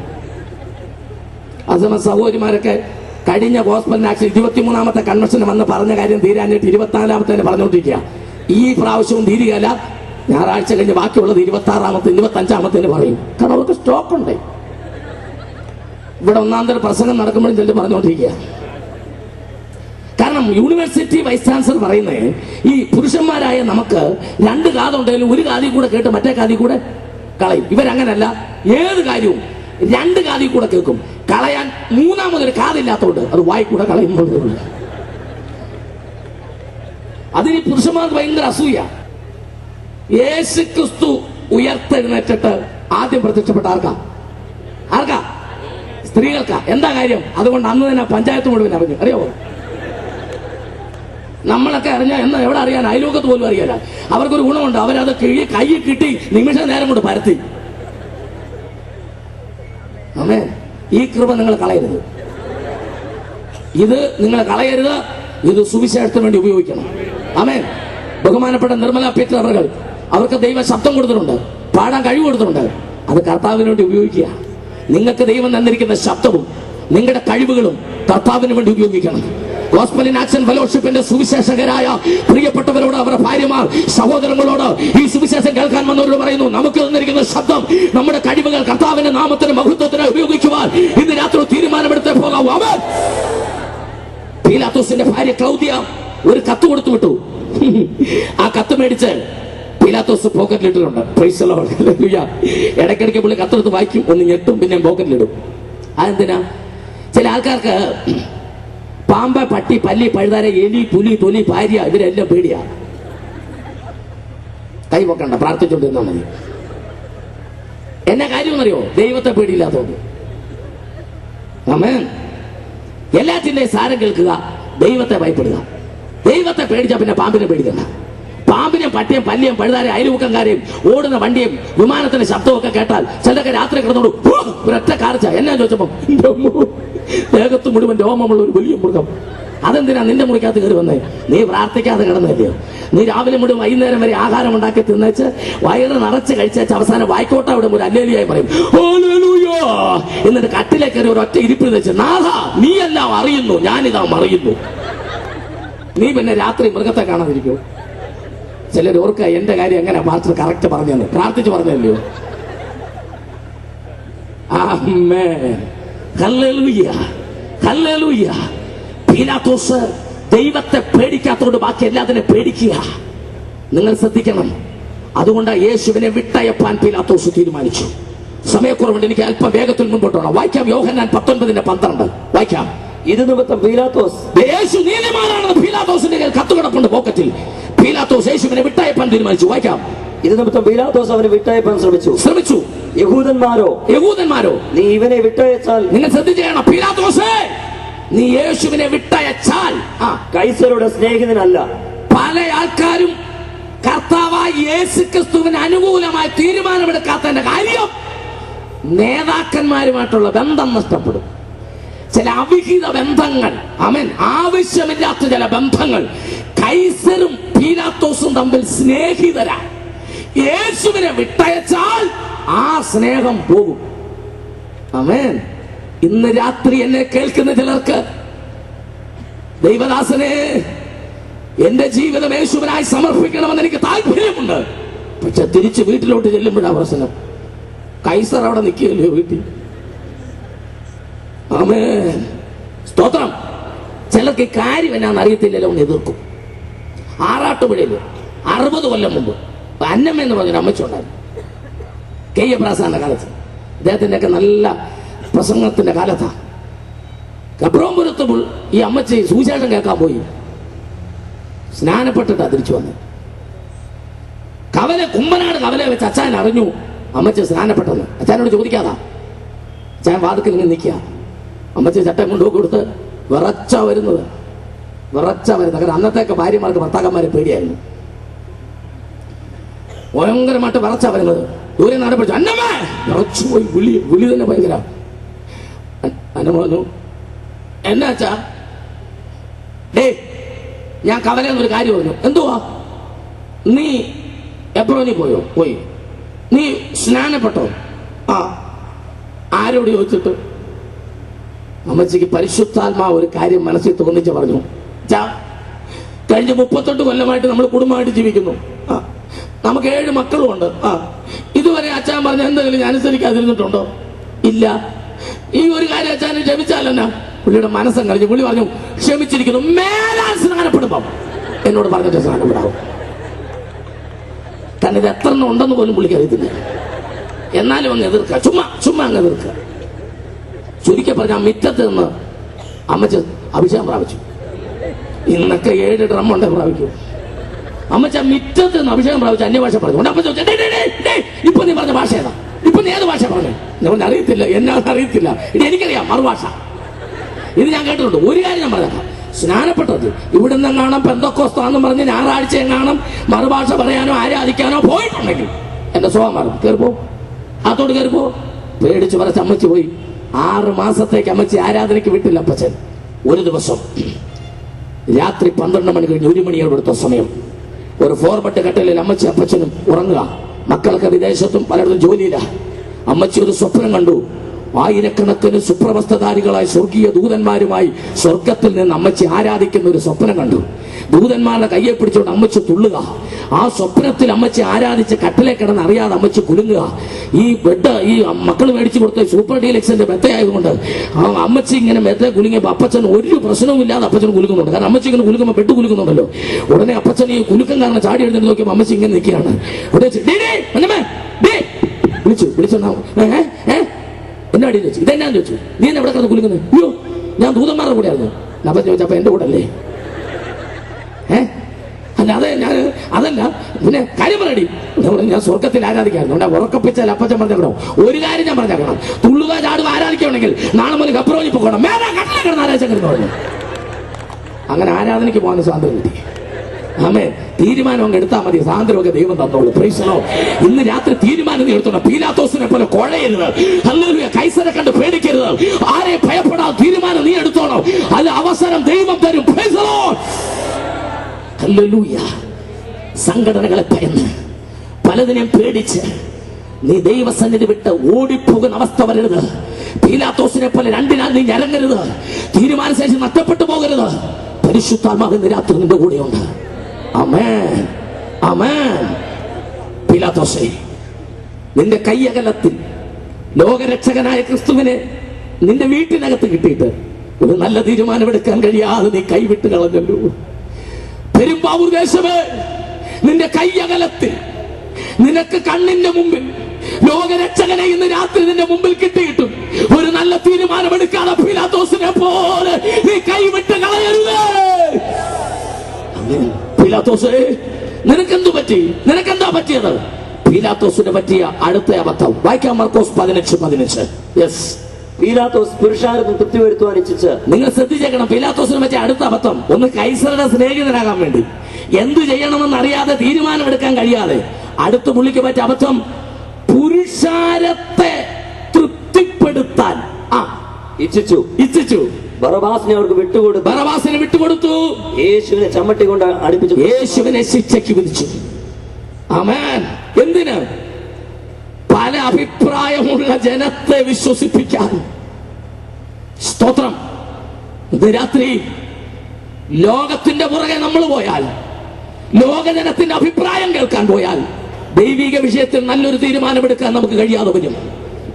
അതേസമയം സഹോദരിമാരൊക്കെ കഴിഞ്ഞ ഗോസ്പൽ ആക്ഷൻ 23ാമത്തെ കൺവെൻഷന് വന്ന് പറഞ്ഞ കാര്യം തീരാനായിട്ട് 24ാമത്തെ പറഞ്ഞുകൊണ്ടിരിക്കുക. ഈ പ്രാവശ്യവും തീരുകയല്ല, ഞായറാഴ്ച കഴിഞ്ഞ് ബാക്കിയുള്ളത് 26ാമത്തെ 25ാമത്തേന് പറയും. കാരണം അവർക്ക് സ്റ്റോക്ക് ഉണ്ട്. ഇവിടെ ഒന്നാന്തര പ്രസംഗം നടക്കുമ്പോഴും ചെല്ലു പറഞ്ഞുകൊണ്ടിരിക്കുക. കാരണം യൂണിവേഴ്സിറ്റി വൈസ് ചാൻസലർ പറയുന്നത് ഈ പുരുഷന്മാരായ നമുക്ക് 2 കാതുണ്ടെങ്കിലും ഒരു കാതിൽ കൂടെ കേട്ട് മറ്റേ കാതിൽ കൂടെ കളയും. ഇവരങ്ങനല്ല, ഏത് കാര്യവും 2 കാതിൽ കൂടെ കേൾക്കും. കളയാൻ 3ാമതൊരു കാതില്ലാത്തതുകൊണ്ട് അത് വായിക്കൂടെ കളയുമ്പോൾ അതിന് പുരുഷന്മാർക്ക് ഭയങ്കര അസൂയ. യേശു ക്രിസ്തു ഉയർത്തെഴുന്നേറ്റിട്ട് ആദ്യം പ്രത്യക്ഷപ്പെട്ട ആർക്കാ? സ്ത്രീകൾക്കാ. എന്താ കാര്യം? അതുകൊണ്ട് അന്ന് തന്നെ പഞ്ചായത്ത് മുഴുവൻ അറിഞ്ഞു. അറിയാമോ? നമ്മളൊക്കെ അറിഞ്ഞാൽ എന്നാ എവിടെ അറിയാൻ? അയലോകത്ത് പോലും അറിയാല. അവർക്കൊരു ഗുണമുണ്ട്, അവരത് കൈ കിട്ടി നിമിഷ നേരം കൊണ്ട് പരത്തി. ആമേൻ. ഈ കൃപ നിങ്ങൾ കളയരുത്. ഇത് നിങ്ങൾ കളയരുത്. ഇത് സുവിശേഷത്തിന് വേണ്ടി ഉപയോഗിക്കണം. ആമേൻ. ബഹുമാനപ്പെട്ട നിർമ്മല പീറ്റർ അവർക്ക് ദൈവം ശബ്ദം കൊടുത്തിട്ടുണ്ട്, പാടാൻ കഴിവ് കൊടുത്തിട്ടുണ്ട്. അത് കർത്താവിന് വേണ്ടി ഉപയോഗിക്കുക. നിങ്ങൾക്ക് ദൈവം തന്നിരിക്കുന്ന ശബ്ദവും നിങ്ങളുടെ കഴിവുകളും കർത്താവിന് വേണ്ടി ഉപയോഗിക്കണം. ഗോസ്പൽ ഇൻ ആക്ഷൻ ഫെലോഷിപ്പിന്റെ സുവിശേഷകരായ പ്രിയപ്പെട്ടവരോട്, അവരുടെ ഭാര്യമാർ, സഹോദരങ്ങളോട്, ഈ സുവിശേഷം കേൾക്കാൻ വന്നവരോട് പറയുന്നു, നമുക്ക് തന്നിരിക്കുന്ന ശബ്ദം, നമ്മുടെ കഴിവുകൾ കർത്താവിന്റെ നാമത്തിന് മഹത്വത്തിന് ഉപയോഗിക്കുവാൻ ഇന്ന് രാത്രി തീരുമാനമെടുത്തേ പോകാവൂ. ആമേൻ. പീലാത്തോസിന്റെ ഭാര്യ ക്ലൗദിയ ഒരു കത്ത് കൊടുത്തു വിട്ടു. ആ കത്ത് മേടിച്ച് പീലാത്തോസ് പോക്കറ്റിലിട്ടിട്ടുണ്ട്. Praise the Lord. ഹല്ലേലൂയ. ഇടയ്ക്കിടയ്ക്ക് പുള്ളി കത്തെടുത്ത് വായിക്കും, ഒന്ന് ഞെട്ടും, പിന്നെ പോക്കറ്റിലിടും. അതെന്തിനാ? ചില ആൾക്കാർക്ക് പാമ്പ്, പട്ടി, പല്ലി, പഴുതാര, എലി, പുലി, തൊലി, ഭാര്യ ഇവരെല്ലാം പേടിയാ. കൈ പൊക്കണ്ട, പ്രാർത്ഥിച്ചുകൊണ്ടിരുന്നാ മതി. എന്നാ കാര്യമെന്നറിയോ? ദൈവത്തെ പേടിയില്ലാത്തതുകൊണ്ട്. ആമേൻ. എല്ലാറ്റിന്റെയും സാരം കേൾക്കുക, ദൈവത്തെ ഭയപ്പെടുക. ദൈവത്തെ പേടിച്ച പിന്നെ പാമ്പിനെ പേടിക്കണ്ട. പാമ്പിനെയും പട്ടിയും പല്ലിയും പഴുതാരെയും അയൽവക്കംകാരെയും ഓടുന്ന വണ്ടിയും വിമാനത്തിന്റെ ശബ്ദമൊക്കെ കേട്ടാൽ ചിലതൊക്കെ രാത്രി കിടന്നോളൂ ഒരൊറ്റ കാർച്ച. എന്നാ ചോദിച്ചപ്പോ ദേഹത്ത് മുഴുവൻ രോമമുള്ള ഒരു വലിയ മൃഗം. അതെന്തിനാ നിന്റെ മുറിക്കകത്ത് കയറി വന്നേ? നീ പ്രാർത്ഥിക്കാതെ കിടന്നല്ലയോ? നീ രാവിലെ മുഴുവൻ വൈകുന്നേരം വരെ ആഹാരം ഉണ്ടാക്കി തിന്നേച്ച് വയറ് നിറച്ച് കഴിച്ചേച്ച് അവസാനം വായിക്കോട്ട അവിടെ ഒരു അല്ലേലിയായി പറയും, എന്നിട്ട് കട്ടിലേക്ക് കയറി ഒരു ഒറ്റ ഇരിപ്പിൽ വെച്ച്, നാഥ നീ എല്ലാം അറിയുന്നു, ഞാനിതാ മറിയുന്നു. നീ പിന്നെ രാത്രി മൃഗത്തെ കാണാതിരിക്കൂ. ചിലർ ഓർക്ക എന്റെ കാര്യം എങ്ങനെ പാസ്റ്റർ കറക്റ്റ് പറഞ്ഞെന്ന് പ്രാർത്ഥിച്ച് പറഞ്ഞല്ലോ. ആമേൻ. ഹല്ലേലൂയ. ഹല്ലേലൂയ. പീലാത്തോസ് ദൈവത്തെ പേടിക്കാത്തതുകൊണ്ട് ബാക്കി എല്ലാത്തിനെ പേടിക്കുക. നിങ്ങൾ ശ്രദ്ധിക്കണം. അതുകൊണ്ട് യേശുവിനെ വിട്ടയപ്പാൻ പീലാത്തോസ് തീരുമാനിച്ചു. സമയക്കുറവുണ്ട്, എനിക്ക് അല്പം വേഗത്തിൽ മുമ്പോട്ടാണ്. വായിക്കാം. യോഹന്നാൻ 19:12 വായിക്കാം. ഇത് നിമിത്തം പീലാത്തോസ്, യേശു നീതിമാനാണെന്ന് പീലാത്തോസിന്റെ കയ്യിൽ കത്തുകിടപ്പുണ്ട് പോക്കറ്റിൽ. പീലാത്തോസ് യേശുവിനെ വിട്ടയപ്പാൻ തീരുമാനിച്ചു. വായിക്കാം. ഇത് നിമിത്തം പീലാത്തോസ് അവനെ വിട്ടയപ്പാൻ ശ്രമിച്ചു. യഹൂദന്മാരോ നീ ഇവനെ വിട്ടയച്ചാൽ, നിങ്ങൾ ശ്രദ്ധിക്കണം, പീലാത്തോസേ നീ യേശുവിനെ വിട്ടയച്ചാൽ കൈസരുടെ സ്നേഹിതനല്ല. പല ആൾക്കാരും കർത്താവായ യേശു ക്രിസ്തുവിന് അനുകൂലമായി തീരുമാനമെടുക്കാത്തതിന്റെ കാര്യം നേതാക്കന്മാരുമായിട്ടുള്ള ബന്ധം നഷ്ടപ്പെടും. ചില അവിഹിത ബന്ധങ്ങൾ, ആമേൻ, ആവശ്യമില്ലാത്ത ചില ബന്ധങ്ങൾ. കൈസരും പീലാത്തോസും തമ്മിൽ സ്നേഹിതരാ. യേശുവിനെ വിട്ടയച്ചാൽ ആ സ്നേഹം പോകും. ആമേൻ. ഇന്ന് രാത്രി എന്നെ കേൾക്കുന്ന ചിലർക്ക്, ദൈവദാസനെ എന്റെ ജീവിതം യേശുവിനായി സമർപ്പിക്കണമെന്ന് എനിക്ക് താല്പര്യമുണ്ട്, പക്ഷെ തിരിച്ച് വീട്ടിലോട്ട് ചെല്ലുമ്പോഴാ പ്രശ്നം. കൈസർ അവിടെ നിൽക്കുകയല്ലോ വീട്ടിൽ. ആമേൻ. സ്തോത്രം. ചിലർക്ക് കാര്യം എന്നാന്ന് അറിയത്തില്ലല്ലോ, ഒന്ന് എതിർക്കും. ആറാട്ടുപുഴയില് 60 കൊല്ലം മുമ്പ് അന്നമ്മ എന്ന് പറഞ്ഞൊരു അമ്മച്ചി ഉണ്ടായിരുന്നു. കെ.എ. പ്രാസാന്റെ കാലത്ത്, അദ്ദേഹത്തിന്റെ ഒക്കെ നല്ല പ്രസംഗത്തിന്റെ കാലത്താ. കബ്രോംപുരത്ത് ഈ അമ്മച്ചി സുവിശേഷം കേൾക്കാൻ പോയി. സ്നാനപ്പെട്ടിട്ടാ തിരിച്ചു വന്നത്. കുമ്പനാട് കവലെ വെച്ച് അച്ഛൻ അറിഞ്ഞു അമ്മച്ചി സ്നാനപ്പെട്ടെന്ന്. അച്ഛനോട് ചോദിക്കാതാ. അച്ഛൻ വാതിക്കൽ ഇങ്ങനെ നിൽക്കുക. അമ്മച്ചി ചട്ടം കൊണ്ടു കൊടുത്ത് വിറച്ച വരുന്നത്. കാരണം അന്നത്തേക്ക് ഭാര്യമാർക്ക് ഭർത്താക്കന്മാരെ പേടിയായിരുന്നു. ഭയങ്കരമായിട്ട് വിറച്ച വരുന്നത്. ദൂരെ നാടെ പിടിച്ചു അന്നമ്മേ വിറച്ചു പോയി. വിളി തന്നെ ഭയങ്കര. അന്നമ്മ പറഞ്ഞു, എന്നാച്ചാ? ഡേ ഞാൻ കവലയെന്നൊരു കാര്യം പറഞ്ഞു. എന്തുവാ? നീ എബ്രോനി പോയി? നീ സ്നാനപ്പെട്ടോ? ആ. ആരോട് ചോദിച്ചിട്ട്? അമ്മച്ചിക്ക് പരിശുദ്ധാത്മാവ് ഒരു കാര്യം മനസ്സിൽ തോന്നിച്ച് പറഞ്ഞു. കഴിഞ്ഞ 38 കൊല്ലമായിട്ട് നമ്മൾ കുടുംബമായിട്ട് ജീവിക്കുന്നു. നമുക്ക് 7 മക്കളും ഉണ്ട്. ഇതുവരെ അച്ഛൻ പറഞ്ഞ എന്തെങ്കിലും ഞാൻ അനുസരിക്കാതിരുന്നിട്ടുണ്ടോ? ഇല്ല. ഈ ഒരു കാര്യം അച്ഛനെ ക്ഷമിച്ചാലെന്നാ? പുള്ളിയുടെ മനസ്സം കളിഞ്ഞു. പുള്ളി പറഞ്ഞു, ക്ഷമിച്ചിരിക്കുന്നു, മേലാൽ സ്നാനപ്പെടുമ്പം എന്നോട് പറഞ്ഞിട്ട് സ്നാനപ്പെടാവും. കാരണം ഇത് എത്ര എണ്ണം ഉണ്ടെന്ന് പോലും പുള്ളിക്ക് അറിയത്തില്ല. എന്നാലും അങ്ങ് എതിർക്കുക, ചുമ്മാ അങ്ങ് എതിർക്കുക. ചുരുക്കി പറഞ്ഞ ആ മിറ്റത്ത് നിന്ന് അമ്മച്ച അഭിഷേകം പ്രാപിച്ചു. ഇന്നൊക്കെ 7 ഡ്രം ഉണ്ടേ പ്രാപിക്കും. അമ്മച്ച മിറ്റത്ത് നിന്ന് അഭിഷേകം പ്രാപിച്ചു അന്യഭാഷ പറഞ്ഞു. അമ്മച്ച ഇപ്പൊ നീ പറഞ്ഞ ഭാഷ ഏതാ? ഇപ്പൊ നീ ഏത് ഭാഷ പറഞ്ഞു? ഞാൻ അറിയത്തില്ല, എന്നാന്ന് അറിയത്തില്ല. എനിക്കറിയാം മറുഭാഷ. ഇത് ഞാൻ കേട്ടിട്ടുണ്ട്. ഒരു കാര്യം ഞാൻ പറഞ്ഞേക്കാം, സ്നാനപ്പെട്ടത് ഇവിടുന്ന് കാണാം പെന്തക്കോസ്താന്ന് പറഞ്ഞ് ഞായറാഴ്ച കാണാം മറുഭാഷ പറയാനോ ആരാധിക്കാനോ പോയിട്ടുണ്ടെങ്കിൽ എന്റെ സ്വഭാവം മാറും. കയറിപ്പോ, അതോട് കയറിപ്പോ. പേടിച്ച് പറച്ച് അമ്മച്ചി പോയി. 6 മാസത്തേക്ക് അമ്മച്ചി ആരാധനയ്ക്ക് വിട്ടില്ല അപ്പച്ചൻ. ഒരു ദിവസം രാത്രി 12 മണി കഴിഞ്ഞ് 1 മണിയോടുത്ത സമയം ഒരു ഫോർബട്ട് കട്ടലിൽ അമ്മച്ചി അപ്പച്ചനും ഉറങ്ങുക. മക്കളൊക്കെ വിദേശത്തും പലയിടത്തും ജോലിയില്ല. അമ്മച്ചി ഒരു സ്വപ്നം കണ്ടു. ആയിരക്കണക്കിന് സുപ്രവസ്തധാരികളായ സ്വർഗീയ ദൂതന്മാരുമായി സ്വർഗത്തിൽ നിന്ന് അമ്മച്ചി ആരാധിക്കുന്ന ഒരു സ്വപ്നം കണ്ടു. ദൂതന്മാരുടെ കയ്യെ പിടിച്ചുകൊണ്ട് അമ്മച്ചി തുള്ളുക. ആ സ്വപ്നത്തിൽ അമ്മച്ചി ആരാധിച്ച് കട്ടിലെ കിടന്ന് അറിയാതെ അമ്മച്ചി കുലുങ്ങുക. ഈ ബെഡ് ഈ മക്കൾ മേടിച്ചു കൊടുത്ത സൂപ്പർ ഡീലക്സിന്റെ മെത്തയായതുകൊണ്ട് ആ അമ്മച്ചി ഇങ്ങനെ മെത്ത കുലുങ്ങിയപ്പോൾ അപ്പച്ചൻ ഒരു പ്രശ്നവും ഇല്ലാതെ അപ്പച്ചൻ കുലുക്കുന്നുണ്ട്. കാരണം അമ്മച്ചി ഇങ്ങനെ കുലുക്കുമ്പോൾ ബെഡ് കുലുക്കുന്നുണ്ടല്ലോ. ഉടനെ അപ്പച്ചൻ ഈ കുലുക്കം കാരണം ചാടി എഴുന്നേറ്റ് നോക്കിയപ്പോൾ അമ്മച്ചി ഇങ്ങനെ നിൽക്കുകയാണ്. വിളിച്ചോ എന്നാടി ചോദിച്ചു. ഇതെന്നാന്ന് ചോദിച്ചു. നീ എന്നെ എവിടെ കിടന്ന് കുലുക്കുന്നത്? അയ്യോ ഞാൻ ദൂതന്മാരുടെ കൂടെ ആയിരുന്നു. അപ്പച്ചൻ ചോദിച്ചു, അപ്പൊ എന്റെ കൂടെ അല്ലേ? അല്ല അതല്ല പിന്നെ കാര്യം പറയടി. ഞാൻ സ്വർഗത്തിൽ ആരാധിക്കായിരുന്നു. ഉറക്കപ്പിച്ചാൽ അപ്പച്ചൻ പറഞ്ഞോ ഒരു കാര്യം ഞാൻ പറഞ്ഞേക്കണം, തുള്ളുക ചാടുക ആരാധിക്കണമെങ്കിൽ നാളെ മുതൽ ഗബ്രോനി പോകണം. മേലെ കട്ടിലെ കിടന്ന് ആരാധിച്ചു പറഞ്ഞു. അങ്ങനെ ആരാധനയ്ക്ക് പോകാൻ സ്വാതന്ത്ര്യം കിട്ടി. ആമേ. തീരുമാനം അങ്ങ് എടുത്താൽ മതി, സ്വാതന്ത്ര്യമൊക്കെ ദൈവം തന്നോളൂ. Praise the Lord. ഇന്ന് രാത്രി തീരുമാനം നീ എടുത്തോണം. പീലാത്തോസിനെ പോലെ കൊഴയരുത്. ഹല്ലേലൂയ. കൈസരെ കണ്ട് പേടിക്കരുത്. ആരെ ഭയപ്പെടാൻ തീരുമാനം നീ എടുത്തോണം. അത് അവസരം ദൈവം തരും. Price the Lord. ഹല്ലേലൂയ. സംഘടനകളെ ഭയന്ന് പലതിനെയും പേടിച്ച് നീ ദൈവസന്നിധി വിട്ട് ഓടിപ്പോകുന്ന അവസ്ഥ വരരുത്. പീലാത്തോസിനെ പോലെ 2 നാൾ നീ ഞരങ്ങരുത്. തീരുമാനശേഷി നഷ്ടപ്പെട്ടു പോകരുത്. പരിശുദ്ധാത്മാവ് ഇന്ന് രാത്രി നിന്റെ കൂടെയുണ്ട്. ആമേൻ, ആമേൻ. പീലാത്തോസേ, നിന്റെ കൈയകലത്തിൽ ലോകരക്ഷകനായ ക്രിസ്തുവിനെ നിന്റെ വീട്ടിനകത്ത് കിട്ടിയിട്ട് ഒരു നല്ല തീരുമാനമെടുക്കാൻ കഴിയാതെ നീ കൈവിട്ട് കളഞ്ഞല്ലോ. പെരുമ്പാവൂർ ദേശമേ, നിന്റെ കൈയകലത്തിൽ നിനക്ക് കണ്ണിന്റെ മുമ്പിൽ ലോകരക്ഷകനെ ഇന്ന് രാത്രി നിന്റെ മുമ്പിൽ കിട്ടിയിട്ടും ഒരു നല്ല തീരുമാനമെടുക്കാതെ പീലാത്തോസിനെ പോലെ നീ കൈവിട്ട് കളയരുത്. പീലാത്തോസേ, നിനക്കെന്തു പറ്റി? നിനക്കെന്താ പറ്റിയത്? പീലാത്തോസിനെ പറ്റിയ അടുത്ത അബദ്ധം വായിക്കാം. മർക്കോസ് 15:15. യെസ്. പീലാത്തോസ് പുരുഷാരത്തിന് തൃപ്തി വരുത്തുവാൻ ഇച്ഛിച്ച്. നിങ്ങൾ ശ്രദ്ധിച്ചേക്കണം. പീലാത്തോസിനെ പറ്റിയ അടുത്ത അബദ്ധം ഒന്ന് കൈസറുടെ സ്നേഹിതനാകാൻ വേണ്ടി എന്തു ചെയ്യണമെന്ന് അറിയാതെ തീരുമാനമെടുക്കാൻ കഴിയാതെ അടുത്ത പുള്ളിക്ക് പറ്റിയ അബദ്ധം പുരുഷാരത്തെ തൃപ്തിപ്പെടുത്താൻ ഇച്ഛിച്ചു. ബറബാസിനെ അവർക്ക് വിട്ടുകൊടുത്തു. യേശുവിനെ ചമ്മട്ടി കൊണ്ട് അടുപ്പിച്ചു. യേശുവിനെ ശിക്ഷയ്ക്ക് വിധിച്ചു. ആമേൻ. എന്തിന്? പല അഭിപ്രായമുള്ള ജനത്തെ വിശ്വസിപ്പിക്കാൻ. സ്തോത്രം. ഇന്ന് രാത്രി ലോകത്തിന്റെ പുറകെ നമ്മൾ പോയാൽ, ലോകജനത്തിന്റെ അഭിപ്രായം കേൾക്കാൻ പോയാൽ ദൈവിക വിഷയത്തിൽ നല്ലൊരു തീരുമാനമെടുക്കാൻ നമുക്ക് കഴിയാതെ വരും.